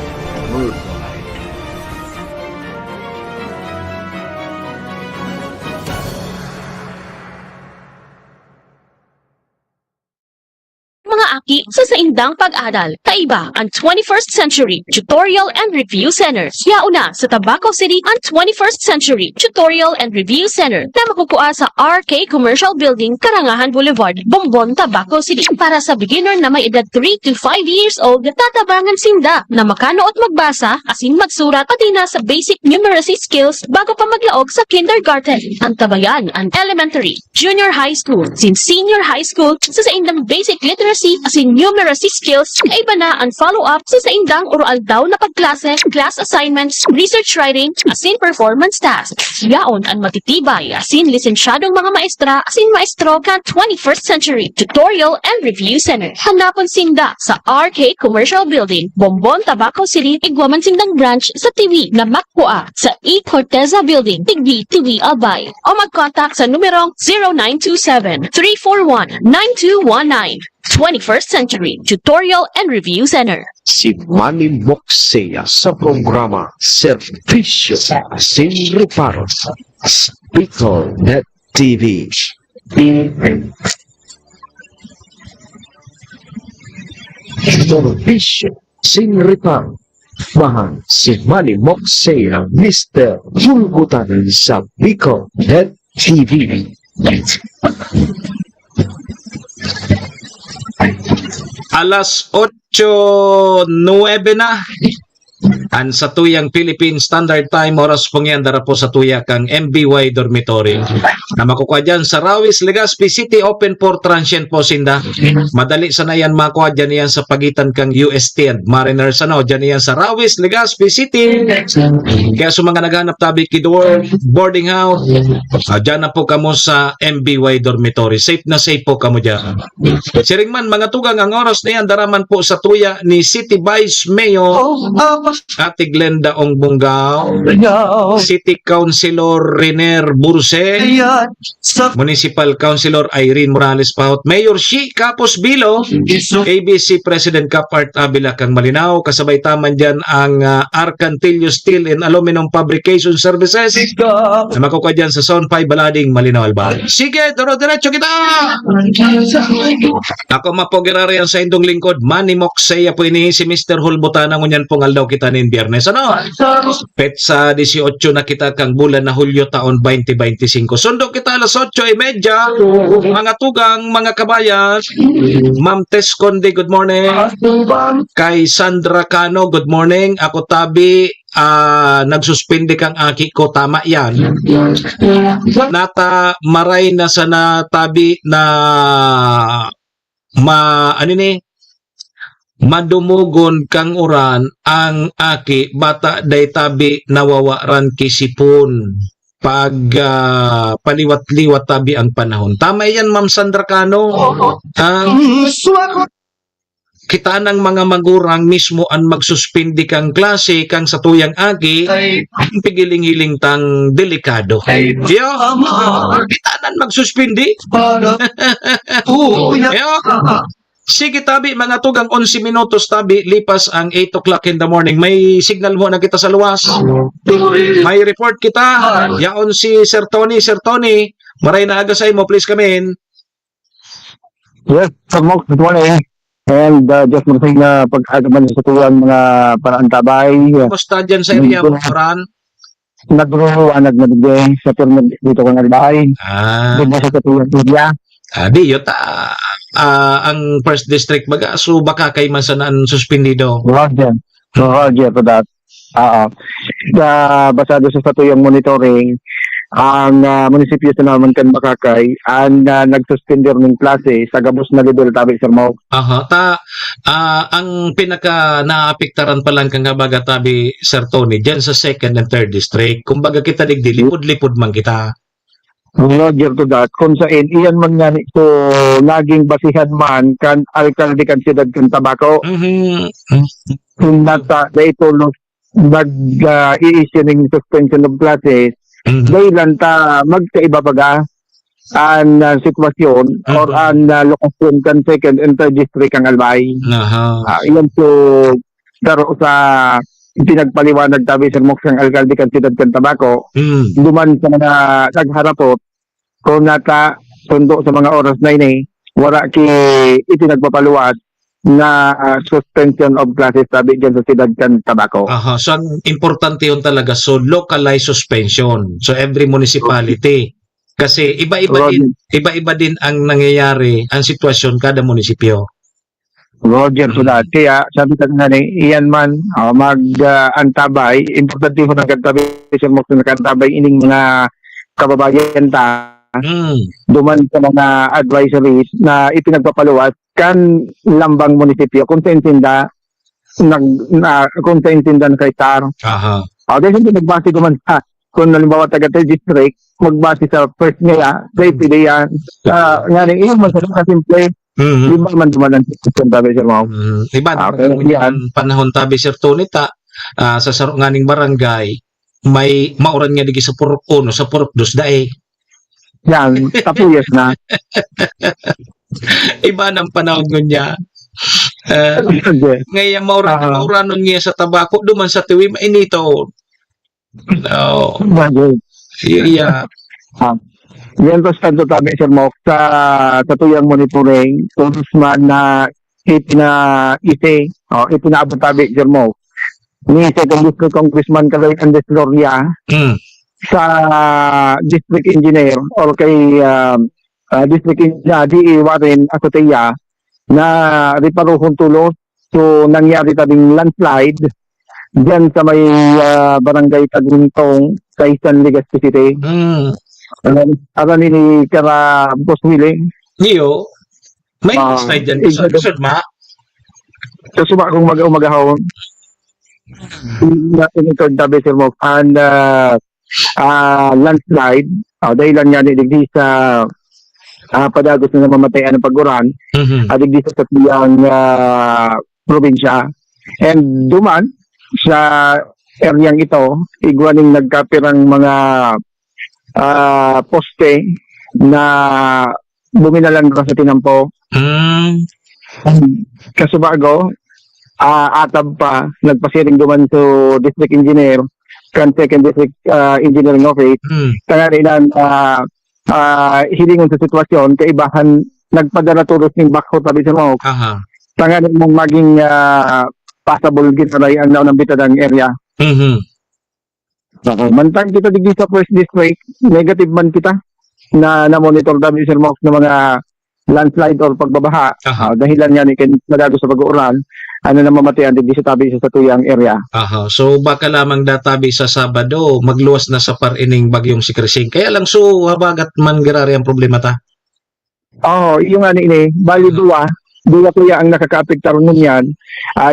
S6: Worldwide.
S10: Mga aki sa indang pag-adal. Kaiba ang 21st Century Tutorial and Review Center. Yauna sa Tabaco City ang 21st Century Tutorial and Review Center na makukuha sa RK Commercial Building, Karangahan Boulevard, Bombon, Tabaco City. Para sa beginner na may edad 3 to 5 years old, tatabangan sinda na makano at magbasa, asin magsurat, pati na sa basic numeracy skills bago pa maglaog sa kindergarten. Ang tabayan ang elementary, junior high school, sin senior high school, sa indang basic literacy, asin numeracy skills, ay iba na ang follow-up sa indang oral daw na pagklase, class assignments, research writing, asin performance tasks. Yaon ang matitibay, asin lisensyadong mga maestra, asin maestro ka 21st Century Tutorial and Review Center. Hanapon sinda sa RK Commercial Building, Bombon, Tabaco City, Igwaman sindang branch sa TV na Makwa sa E. Corteza Building, Tigbi, TV Albay. O mag-contact sa numerong 0927-341-9219. 21st Century Tutorial and Review Center.
S6: Si Manny Moxea sa programa Servisyo Sin Reparo sa BicolNet TV. Servisyo Sin Reparo. Mahal si Manny Moxea, Mr. Hulgutan sa BicolNet TV.
S8: Alas 8:09 na. An sa tuyang Philippine Standard Time, oras pong yan dara po sa tuya kang MBY Dormitory na makukuha dyan sa Rawis, Legazpi City, open for transient po sinda. Madali sana yan makuha dyan yan sa pagitan kang UST and Mariners, ano, dyan yan sa Rawis, Legazpi City. Kaya sa mga naghanap tabi kidor, boarding house, dyan na po kamo sa MBY Dormitory. Safe na safe po kamo dyan. Siring man, mga tugang ang oras na yan, daraman po sa tuya ni City Vice Mayor Ate Glenda Ongbongao, City Councilor Riner Burse, Municipal Councilor Irene Morales Paut, Mayor Shi Capos Bilo, ABC President Kapart Abila Kang Malinaw, kasabay taman dyan ang Arcantillo Steel and Aluminum Fabrication Services na makukuha dyan sa Zone 5 Balading, Malinaw, Albay. Sige, diretso kita! Ako mapogirarian sa indong lingkod, Manny Moxea po inihi si Mr. Hulbutana, ngunyan pong aldaw kita nin Biyernes, ano? Petsa 18 na kita kang bulan na Hulyo taon 2025. Sundo kita alas 8:30. Mga tugang, mga kabayan. Ma'am Tess Conde, good morning. Kay Sandra Cano, good morning. Ako tabi, nagsuspindi kang aki ko, tama yan. Nata maray na sa natabi na madumugon kang uran ang aki bata day tabi nawawaran kisipon pag paliwat-liwat tabi ang panahon. Tama yan, Ma'am Sandra Cano. Kita ng mga magurang mismo ang magsuspindi kang klase kang sa tuyang aki, pigiling-hiling tang delikado. Yo, kita nang magsuspindi. Yo, sige tabi, mga tugang 11 minutos tabi, lipas ang 8 o'clock in the morning. May signal mo na kita sa luwas. May report kita. Yaon si Sir Tony. Sir Tony, maray na aga sa mo, please come in.
S12: Yes, good morning. And just maraming na pag-agaman sa tuwang mga paraan tabay.
S8: Kamusta dyan sa area mo, Fran?
S12: Nagruruanag na din sa permit dito kong albahay. Dito sa tuwang tuya.
S8: Di yun, ang first district baga, so baka kay man sanaan suspendido.
S12: Roger to that. Basado sa tuyang monitoring, ang munisipyo sa naman kan Makakay ang nagsuspender ng klase sa gabos na level tabi sir mo.
S8: Ang pinaka naapektaran pa lang kang baga tabi Sir Tony dyan sa second and third district. Kumbaga kita digdi lipod-lipod man kita.
S12: Roger to that. Kung sa iyan man nga ito naging basihan man kan alkalde kan siyudad kan Tabaco. Kung nasa ito nag-i-issue ng suspension of classes, dahil ta magkaiba baga ang sitwasyon or ang lokasyon kan second and third district ang Albay. Iyan so daro sa pinagpaliwanag tabi sa Moksang alkalde kan siyudad kan Tabaco. Duman sa mga nagharapot kung nata sundo sa mga oras na ini wala ki itinagpapaluwas na suspension of classes sabi dyan sa Ciudad Tabaco.
S8: Aha, so ang importante yun talaga, so localized suspension. So every municipality. Kasi iba-iba din ang nangyayari, ang sitwasyon kada munisipyo.
S12: Roger, so that. Kaya sabi ka nga iyan man, mag-antabay, importante mo ng kantabay, Sir Mox, na kantabay ining mga kababayan ta, duman sa mga advisories na ipinagpapaluwas kan lambang munisipyo kung sa intinda kung sa intinda ng kaitar.
S8: Aha.
S12: Dahil hindi nagbase duman sa kung halimbawa taga-district, magbase sa first nila, safety day yan. Nga rin, iyon man sa simple, di ba man duman ang system tabi, Sir Mox?
S8: Iba, ang panahon tabi, Sir Tonita, sa sarong nganing barangay, may mauran nga digi sa Purok 1, sa Purok 2 dae.
S12: Yan, tapuyas na.
S8: Iba ng panahon niya. Ngayon mauranon niya sa Tabaco, duman sa Tiwi, mainito. No. Yeah.
S12: Yan to sa tabi, Sir Mox, sa tuyang monitoring, tulus man na ipinaabot tabi, Sir Mox, ni Second District Congressman Kaloy Andes Gloria, sa district engineer or kay district DE Warren Azotea na riparuhon tulos so nangyari tabing landslide dyan sa may barangay Taguntong sa Eastern Legazpi City. Aran ni Kara Boss Willie.
S8: Niyo, may landslide dyan. Isod ma?
S12: So suba kong mag-umagahon. Natin ito tabi, Sir Mox, and landslide, dahilan nga digdi sa padagos na namamatayan ng paguran, digdi sa tatiyang probinsya. And duman, sa areang ito, igwaning nagkapirang mga poste na buminalan ka sa tinampo. Kasubago, atab pa, nagpasiring duman so district engineer, kan second district engineering office, tanganinan hilingon sa sitwasyon, kaibahan nagpadala tulos ng backhoe tabi sa Mox. Tanganin mong maging passable gitaray ang naunang bitadang area. Mantang kita digdi sa first district, negative man kita na monitor tabi sa Mox ng mga landslide or pagbabaha. Dahilan nga ni Kadado sa pag-uuran, ano na mamatayan digdi sa tabi sa tuyang area.
S8: So baka lamang databi sa Sabado, magluwas na sa parining bagyong si Krising. Kaya lang so habagat man girari ang problema ta.
S12: Yung ano ini, bali duwa kuya ang nakaka-apektar nun yan,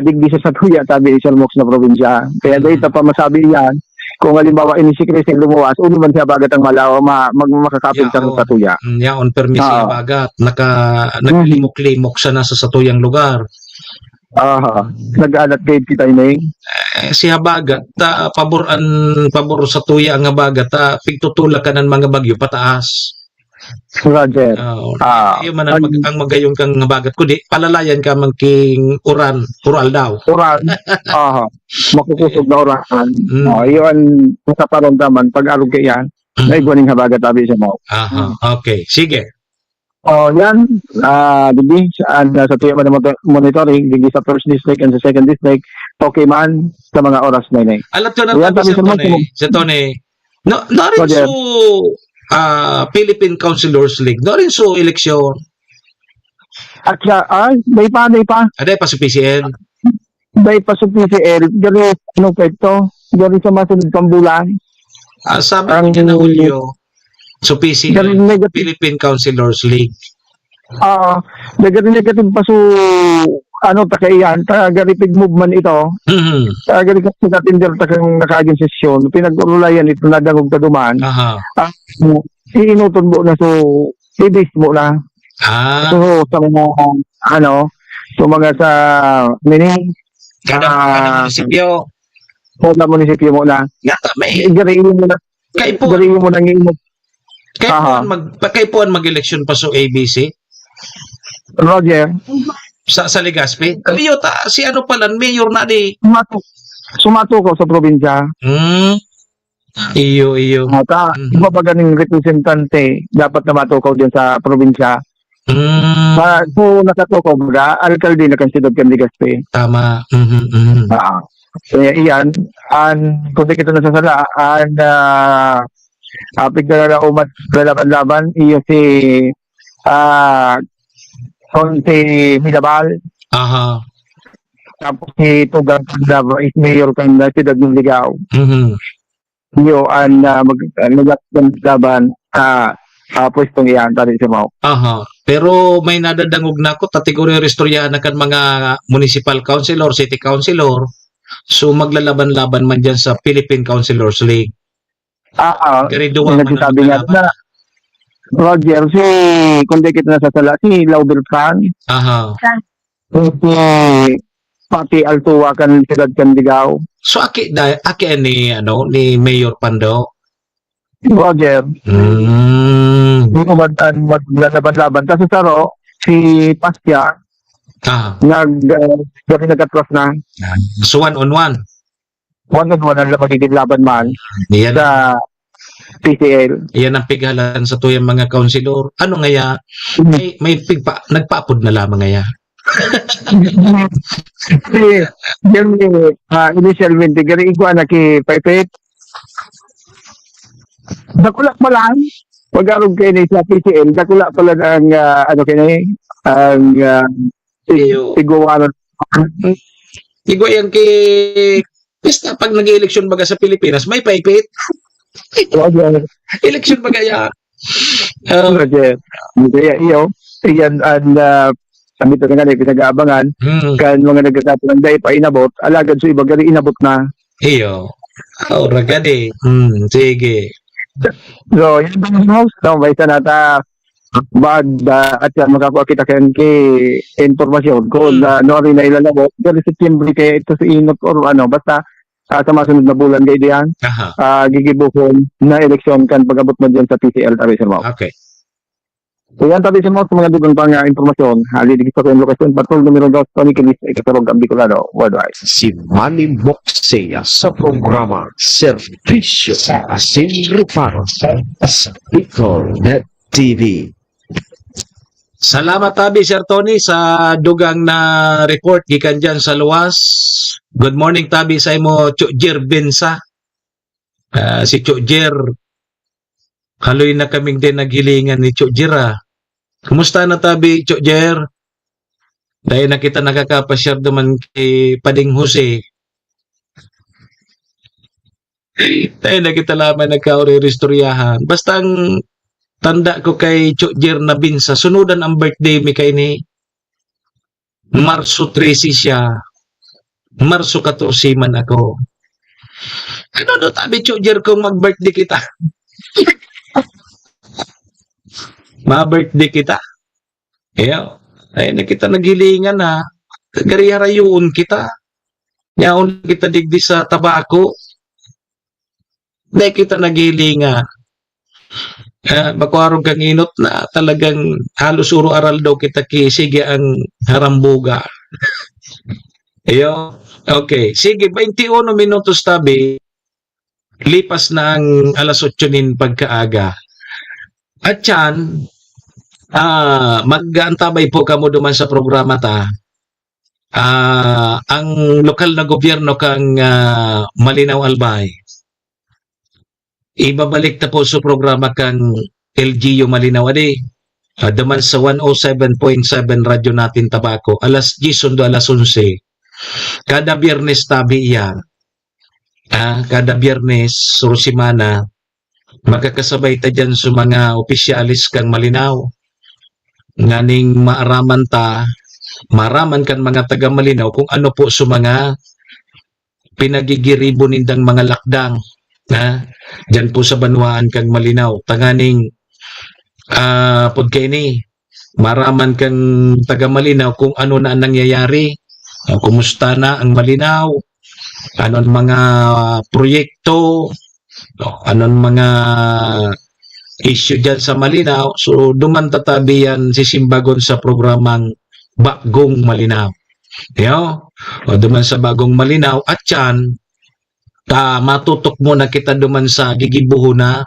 S12: digdi sa tuya tabi sa Mox na probinsya. Kaya dahil pa masabi yan, kung halimbawa ini si Krising lumuwas, uno man siya bagat ang malaw, makaka-apektar sa tuya.
S8: On permis siya bagat, naglimok-limok siya na sa satuyang lugar.
S12: Nag-alat grade kita ini.
S8: Si Habagat, pabor sa tuya ang Habagat, pigtutulak ka ng mga bagyo pataas.
S12: Roger.
S8: Yung man ang magayong kang Habagat, kundi palalayan ka magking ural daw.
S12: Ural. Makukusog na urahan. Yun, sa parondaman, pag-arog yan, na iguaning Habagat tabi sa Mox.
S8: Okay, sige.
S12: Yan, digdi sa tuya man monitoring, digdi sa first district and sa second district, okay man sa mga oras na yun.
S8: Alat ko na tabi sa Tony. No, rin so Philippine Councilors League, no rin so eleksyon.
S12: At siya, may pa.
S8: Aday pa sa PCL.
S12: May pa sa PCL, gari, ano pa ito? Gari sa masunod pang bulan.
S8: Sabi ko na Julio, so PCL, Philippine Councilors League.
S12: Negative pa so takaiyan, tagaripig movement ito. Tagaripig sa tinder takang nakaagin sesyon, pinag-urulayan ito na dangog kaduman. Iinuton mo na so, i-base mo na. So, sa mga, so mga sa,
S8: kada munisipyo.
S12: Sa munisipyo mo na. Gariin mo na. Gariin mo na ng
S8: Kay po mag-eleksyon pa so ABC?
S12: Roger.
S8: Sa Legazpi? Kabiyota, si ano pala, mayor na di.
S12: Sumato ko sa probinsya.
S8: Iyo.
S12: Iba ba ganing representante, dapat na matukaw din sa probinsya. So, nakatuko mga alkalde na kansidod kan Ligaspi.
S8: Tama.
S12: Iyan, kung di kita nasasala, apig na umat laban-laban, iyo si Conte Mirabal,
S8: Aha.
S12: tapos si Tugang Pandava is mayor kan Siyudad ng Ligao. Iyo maglaban pwestong iyan tali sa Mao.
S8: Aha. Pero may nadadangog na ako, kategorya restoryahan na kan mga municipal councilor, city councilor. So maglalaban-laban man dyan sa Philippine Councilors League. Kariduwa man ang
S12: Nagsasabi nga
S8: maglalaban.
S12: na Roger, si kung di kita nasasala, si Laudel Khan,
S8: Aha.
S12: si Pati Altua kan Siyudad kan Ligao.
S8: So aki ni Mayor Pando.
S12: Roger, hindi ko maglalaban-laban. Kasi saro, si Pasya, nagkatras na.
S8: So one-on-one.
S12: One-on-one ang magiging laban man
S8: Yan,
S12: sa PCL.
S8: yan ang pigalan sa tuyang mga councilor. Ano ngaya? Nagpaapod na lamang ngaya.
S12: Kasi, yung initialmente, gari ko na ki Pipet. Dakulak mo lang. Pag-arog kayo na sa PCL, dakulak pala ang, ang tiguwanan.
S8: Igo yan basta pag nag-eleksyon baga sa Pilipinas, may paipit. Eleksyon baga ya.
S12: Roger. Kaya iyo, iyan ang sabi ito nga pinag-aabangan kan mga nagkakato ng day pa inabot, alagad sa iba gari inabot na.
S8: Iyo. Ragadi. Sige.
S12: So, yun ba yung house? So, may sanata at yan makakuha kita kayo informasyon kung ano rin na ilalabot. Pero sa September kaya ito sa inot or basta sa masunod na bulan kayo diyan, gigibuhon na eleksyon kan pag-abot mo dyan sa PCL tabi sa mga.
S8: Okay.
S12: So yan tabi sa mga dugang pang informasyon. Halidig sa kayong lokasyon, patrol numero 2, Tony Kilis, ikatarog ang Bicolano, worldwide.
S6: Si Manny Moxea sa programa Servisyo Asin Riparo sa Bicol.net TV.
S8: Salamat tabi Sir Tony sa dugang na report gikan dyan sa luwas. Good morning tabi sa imo Chukjer Bensa. Si Chukjer, haloy na kaming din naghilingan ni Chukjer. Kumusta na tabi Chukjer? Dahil na kita nakakapasyar naman kay Pading Jose. Dahil na kita lamang nagkauri-ristoryahan. Basta ang tanda ko kay Chukjer na Binsa, sunudan ang birthday mi kay ni Marso 13 siya. Marso 14 man ako. Ano do tabi Chukjer kung mag-birthday kita? Ma-birthday kita. Ayaw. Ay na kita naghilingan na. Gari-harayuon kita. Yaon kita digdi sa tabako. Dahil kita naghilingan. Bakuarong kang inot na talagang halos uro-aral daw kita sige ang harambuga. Ayo. Okay. Sige, 21 minutos tabi. Lipas na ang alas 8 nin pagkaaga. At yan, mag-antabay po kamo duman sa programa ta. Ang lokal na gobyerno kang Malinaw Albay. Ibabalik na po sa programa kang LGU Malinaw Adi. Duman sa 107.7 radyo natin Tabako. Alas 10 do alas 11. Kada biyernes tabi yan. Kada biyernes, surusimana, magkakasabay ta dyan sa mga opisyalis kang Malinaw. Nganing maaraman kan mga taga Malinaw kung ano po sa mga pinagigiribo nindang mga lakdang. Dyan po sa Banwaan kang Malinaw. Tanganing pagkaini, maraman kang taga Malinaw kung ano na ang nangyayari. Kumusta na ang Malinaw? Anong mga proyekto? Anong mga issue dyan sa Malinaw? So, dumantatabi yan si Simbagon sa programang Bagong Malinaw. Duman sa Bagong Malinaw. At yan, matutok muna kita duman sa gigibuho na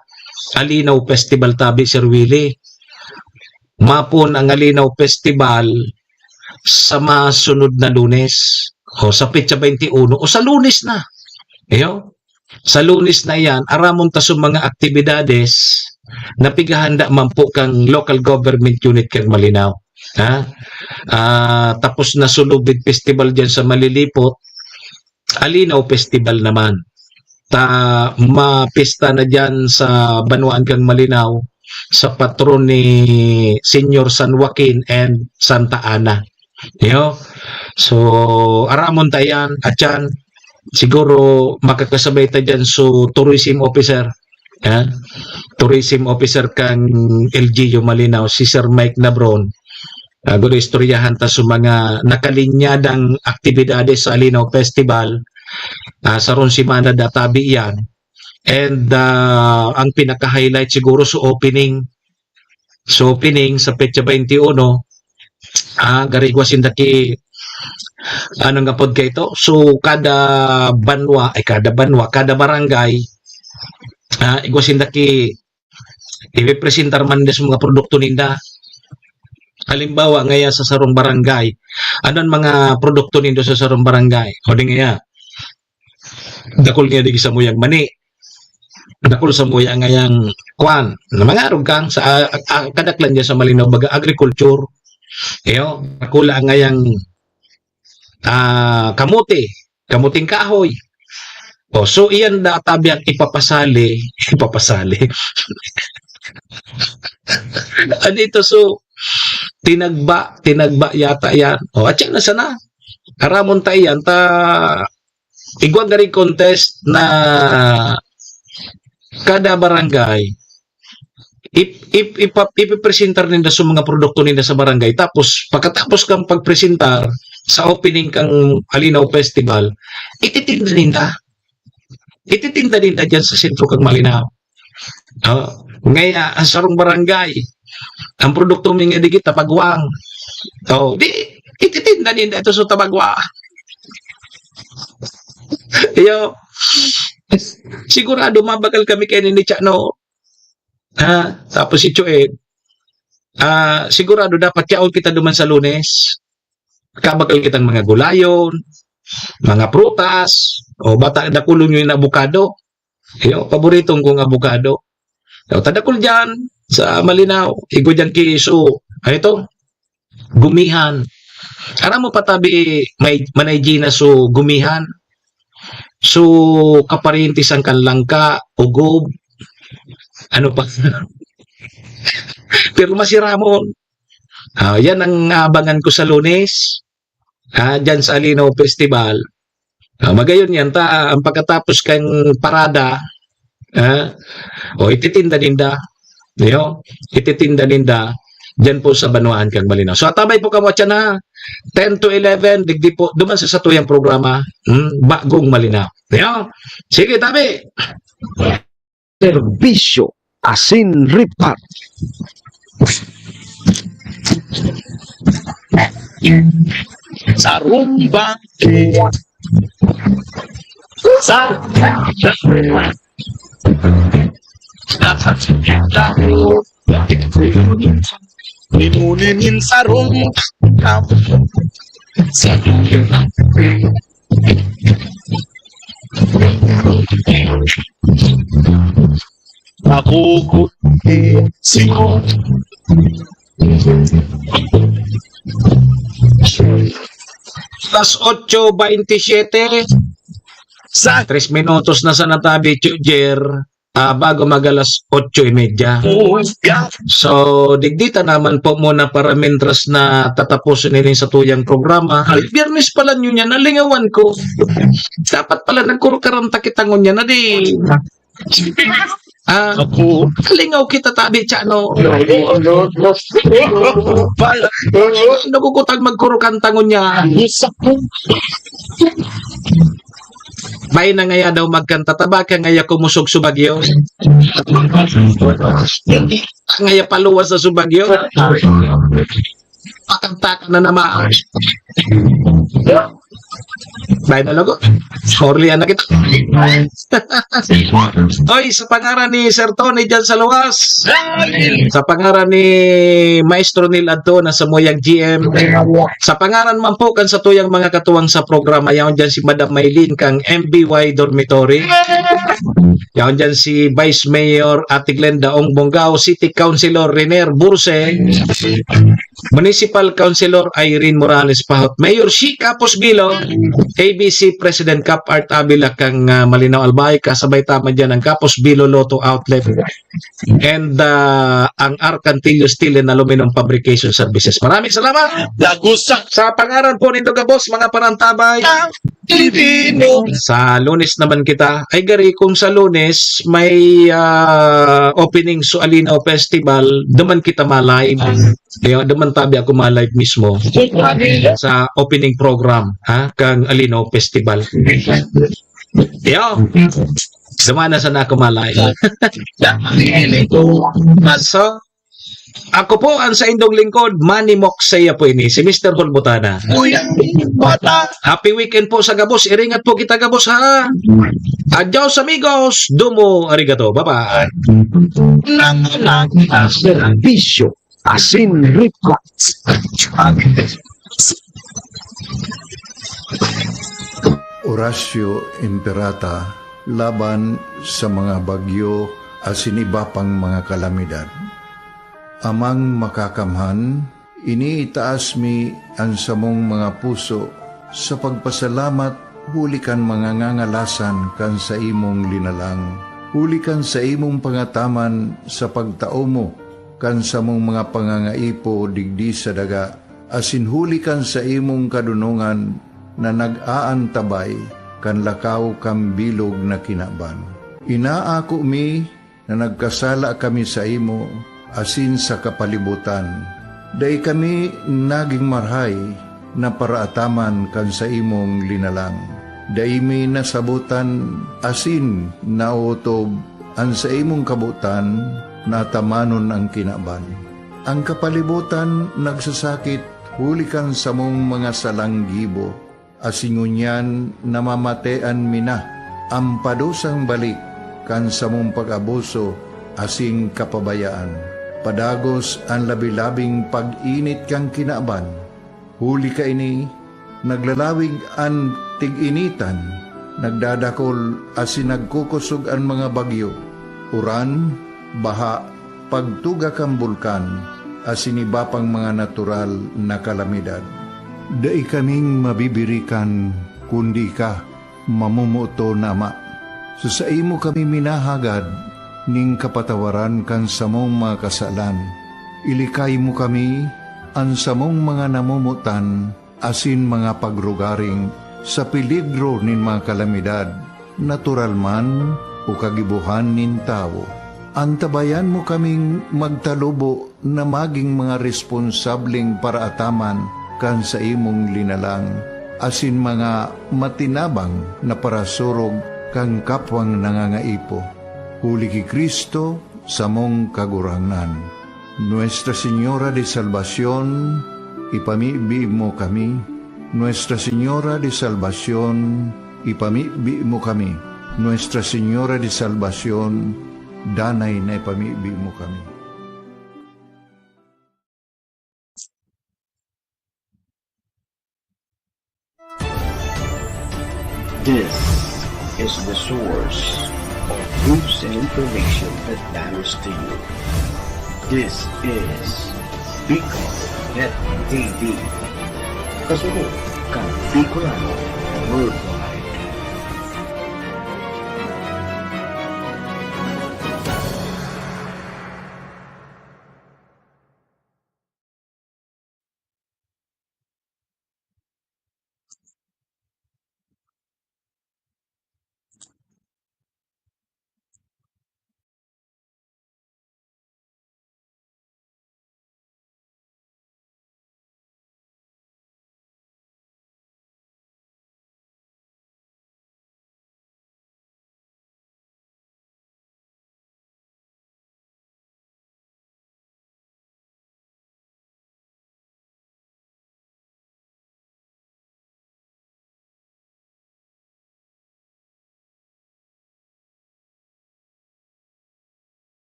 S8: Alinaw Festival tabi, Sir Willie. mapon ang Alinaw Festival sa masunod na Lunes o sa petsa 21 o sa Lunes na. Iyo, sa Lunes na yan, aramon ta sa mga aktibidades na pigahanda man po kang local government unit kang Malinaw. Ha? Tapos na sulubid festival dyan sa Malilipot, Alinaw Festival naman. Mapista na dyan sa Banuan kang Malinaw sa patron ni Senior San Joaquin and Santa Ana. Yo. So, aramon tayan at yan, siguro makakasabay tayo dyan so tourism officer. Tourism officer kang LGU Malinaw, si Sir Mike Nabron. Gusto istoryahan ta sa mga nakalinyadang aktibidades sa Alinaw Festival sa ron simana databi yan. And ang pinaka-highlight siguro sa opening. So opening sa petsa 21, garigwasin daki ano nga pod kay ito. So kada barangay igwasin daki ipipresentar man des mga produkto ninda. Halimbawa ngaya sa sarong barangay, anon mga produkto nindo sa sarong barangay? O di ngaya, dakol nga di sa muyang mani, dakol sa muyang ngayang kwan, na mga arog kang sa kadaklan niya sa Malinaw baga agriculture, iyo, dakula ngayang kamuting kahoy. O, so iyan na tabiang ipapasali. Anito so, tinagba yata yan. O, at yan na sana. Karamon tayo yan. Igwag na rin contest na kada barangay ipipresentar nila sa mga produkto nila sa barangay. Tapos, pagkatapos kang pagpresentar sa opening kang Alinaw Festival, ititinda nila dyan sa sentro kang Malinaw. Ngaya, ang sarong barangay, ang produkto mga digit tapagwang. Ititinda nila ito sa tabagwa. Iyo, sigurado mabagal kami kayo ni Chano. Tapos si Chued, sigurado dapat yaon kita duman sa Lunes. Kabagal kitang mga gulayon, mga prutas, o bata nakulong yung abukado. Iyo, paboritong kong abukado. Tadakol dyan sa Malinaw, igo dyan kiso. Ito, gumihan. Aram mo patabi may manayjina so gumihan. So kaparintis ang kanlangka, ugob, ano pa. Pero masiramon. Yan ang abangan ko sa Lunes. Dyan sa Alinaw Festival. Magayon yan, ang pagkatapos kang parada, ititinda ninda. Ititinda ninda dyan po sa Banuan kang Malinaw. So atabay po kamo dyan na 10 to 11, digdi po, duman sa satuyang programa, Bagong Malinaw. Sige, tabi.
S6: Serbisyo asin ripat.
S8: Sa rumba.
S4: Limunin sa rumba. Ako sino
S8: Las 8:27 sa 3 minutos na sa natabi Jer, bago mag-alas 8:30. So digdita naman po muna para mentras na tatapusin nila sa tuyang programa. Biyernes pala nyo niya, nalingawan ko. Dapat pala nagkurukaranta kitangon niya na di. Lingaw kita tabi Chano. Nagukutag magkurukantangon niya. Bay na ngaya daw magkanta tabaka ngaya kumusog subagyo. Ngaya paluwas sa subagyo. Patagtakan na naman. Bahay na lagot. Orly na kita. Oy, sa pangaran ni Sir Tony dyan sa luwas. Sa pangaran ni Maestro Neil Adto na sa Moyang GM. Sa pangaran man po kan sa tuyang mga katuwang sa programa. Yaon dyan si Madam Maylin kang MBY Dormitory. Yaon dyan si Vice Mayor Ate Glenda Ong Bonggao, City Councilor Renier Burse, Municipal Councilor Irene Morales Pahot, Mayor Shika Posbilo, ABC President Cap Art Avila kang Malinaw Albay, kasabay tama dyan ang Capos Bilo Lotto Outlet, and ang Arcantillo Steel and Aluminum Fabrication Services. Maraming salamat! Sa pangaran po nito Gabos, mga panantabay, sa Lunes naman kita, ay gari kung sa Lunes may opening Alinaw Festival, duman kita ma-live. Kaya duman tabi ako ma-live mismo sa opening program kang Alinaw Festival. Yo, dumana sa na ako ma-live. So, ako po ang sa indong lingkod, Manny Moksaya po ini, si Mr. Hulbutana. Happy weekend po sa Gabos. Iringat po kita Gabos ha. Adios amigos. Domo arigato. Bye-bye.
S6: Serbisyo Asin Reports.
S11: Horacio Imperata laban sa mga bagyo asin iba pang mga kalamidad. Amang makakamhan, iniitaas mi ang samong mga puso sa pagpasalamat, hulikan mga ngangalasan kan sa imong linalang. Hulikan sa imong pangataman sa pagtao mo, kan sa mong mga pangangaipo digdi sa daga, asin hulikan sa imong kadunungan na nag-aantabay kan lakaw kam bilog na kinaban. Inaako mi na nagkasala kami sa imo, asin sa kapalibutan. Day kami naging marhay na paraataman kan sa imong linalang. Day mi nasabutan asin nautob ang sa imong kabutan na tamanon ang kinaban. Ang kapalibutan nagsasakit hulikan sa mong mga salanggibo. Asingunyan namamatean mina ang padusang balik kan sa mong pag-abuso asing kapabayaan. Padagos ang labi-labing pag-init kang kinaban. Huli ka ini, naglalawig ang tig-initan, nagdadakol asin nagkukusog ang mga bagyo. Uran, baha, pagtuga kang bulkan, asin iba pang mga natural na kalamidad. Dai kaming mabibirikan, kundi ka, mamumuto nama. Sa imo kami minahagad, ning kapatawaran kan samong mga kasalan. Ilikay mo kami, ang samong mga namumutan, asin mga pagrugaring, sa peligro nin mga kalamidad, natural man o kagibuhan nin tao. Antabayan mo kaming magtalubo na maging mga responsabling paraataman kan sa imong linalang, asin mga matinabang na parasurog kang kapwang nangangaipo. Huli ki Kristo sa mong kagurangan. Nuestra Señora de Salvación, ipamibi mo kami. Nuestra Señora de Salvación, ipamibi mo kami. Nuestra Señora de Salvación, danay na ipamibi mo kami.
S6: This is the source of news and information that matters to you. This is Bicol Net TV. Kasunod kang Bicolano Worldwide.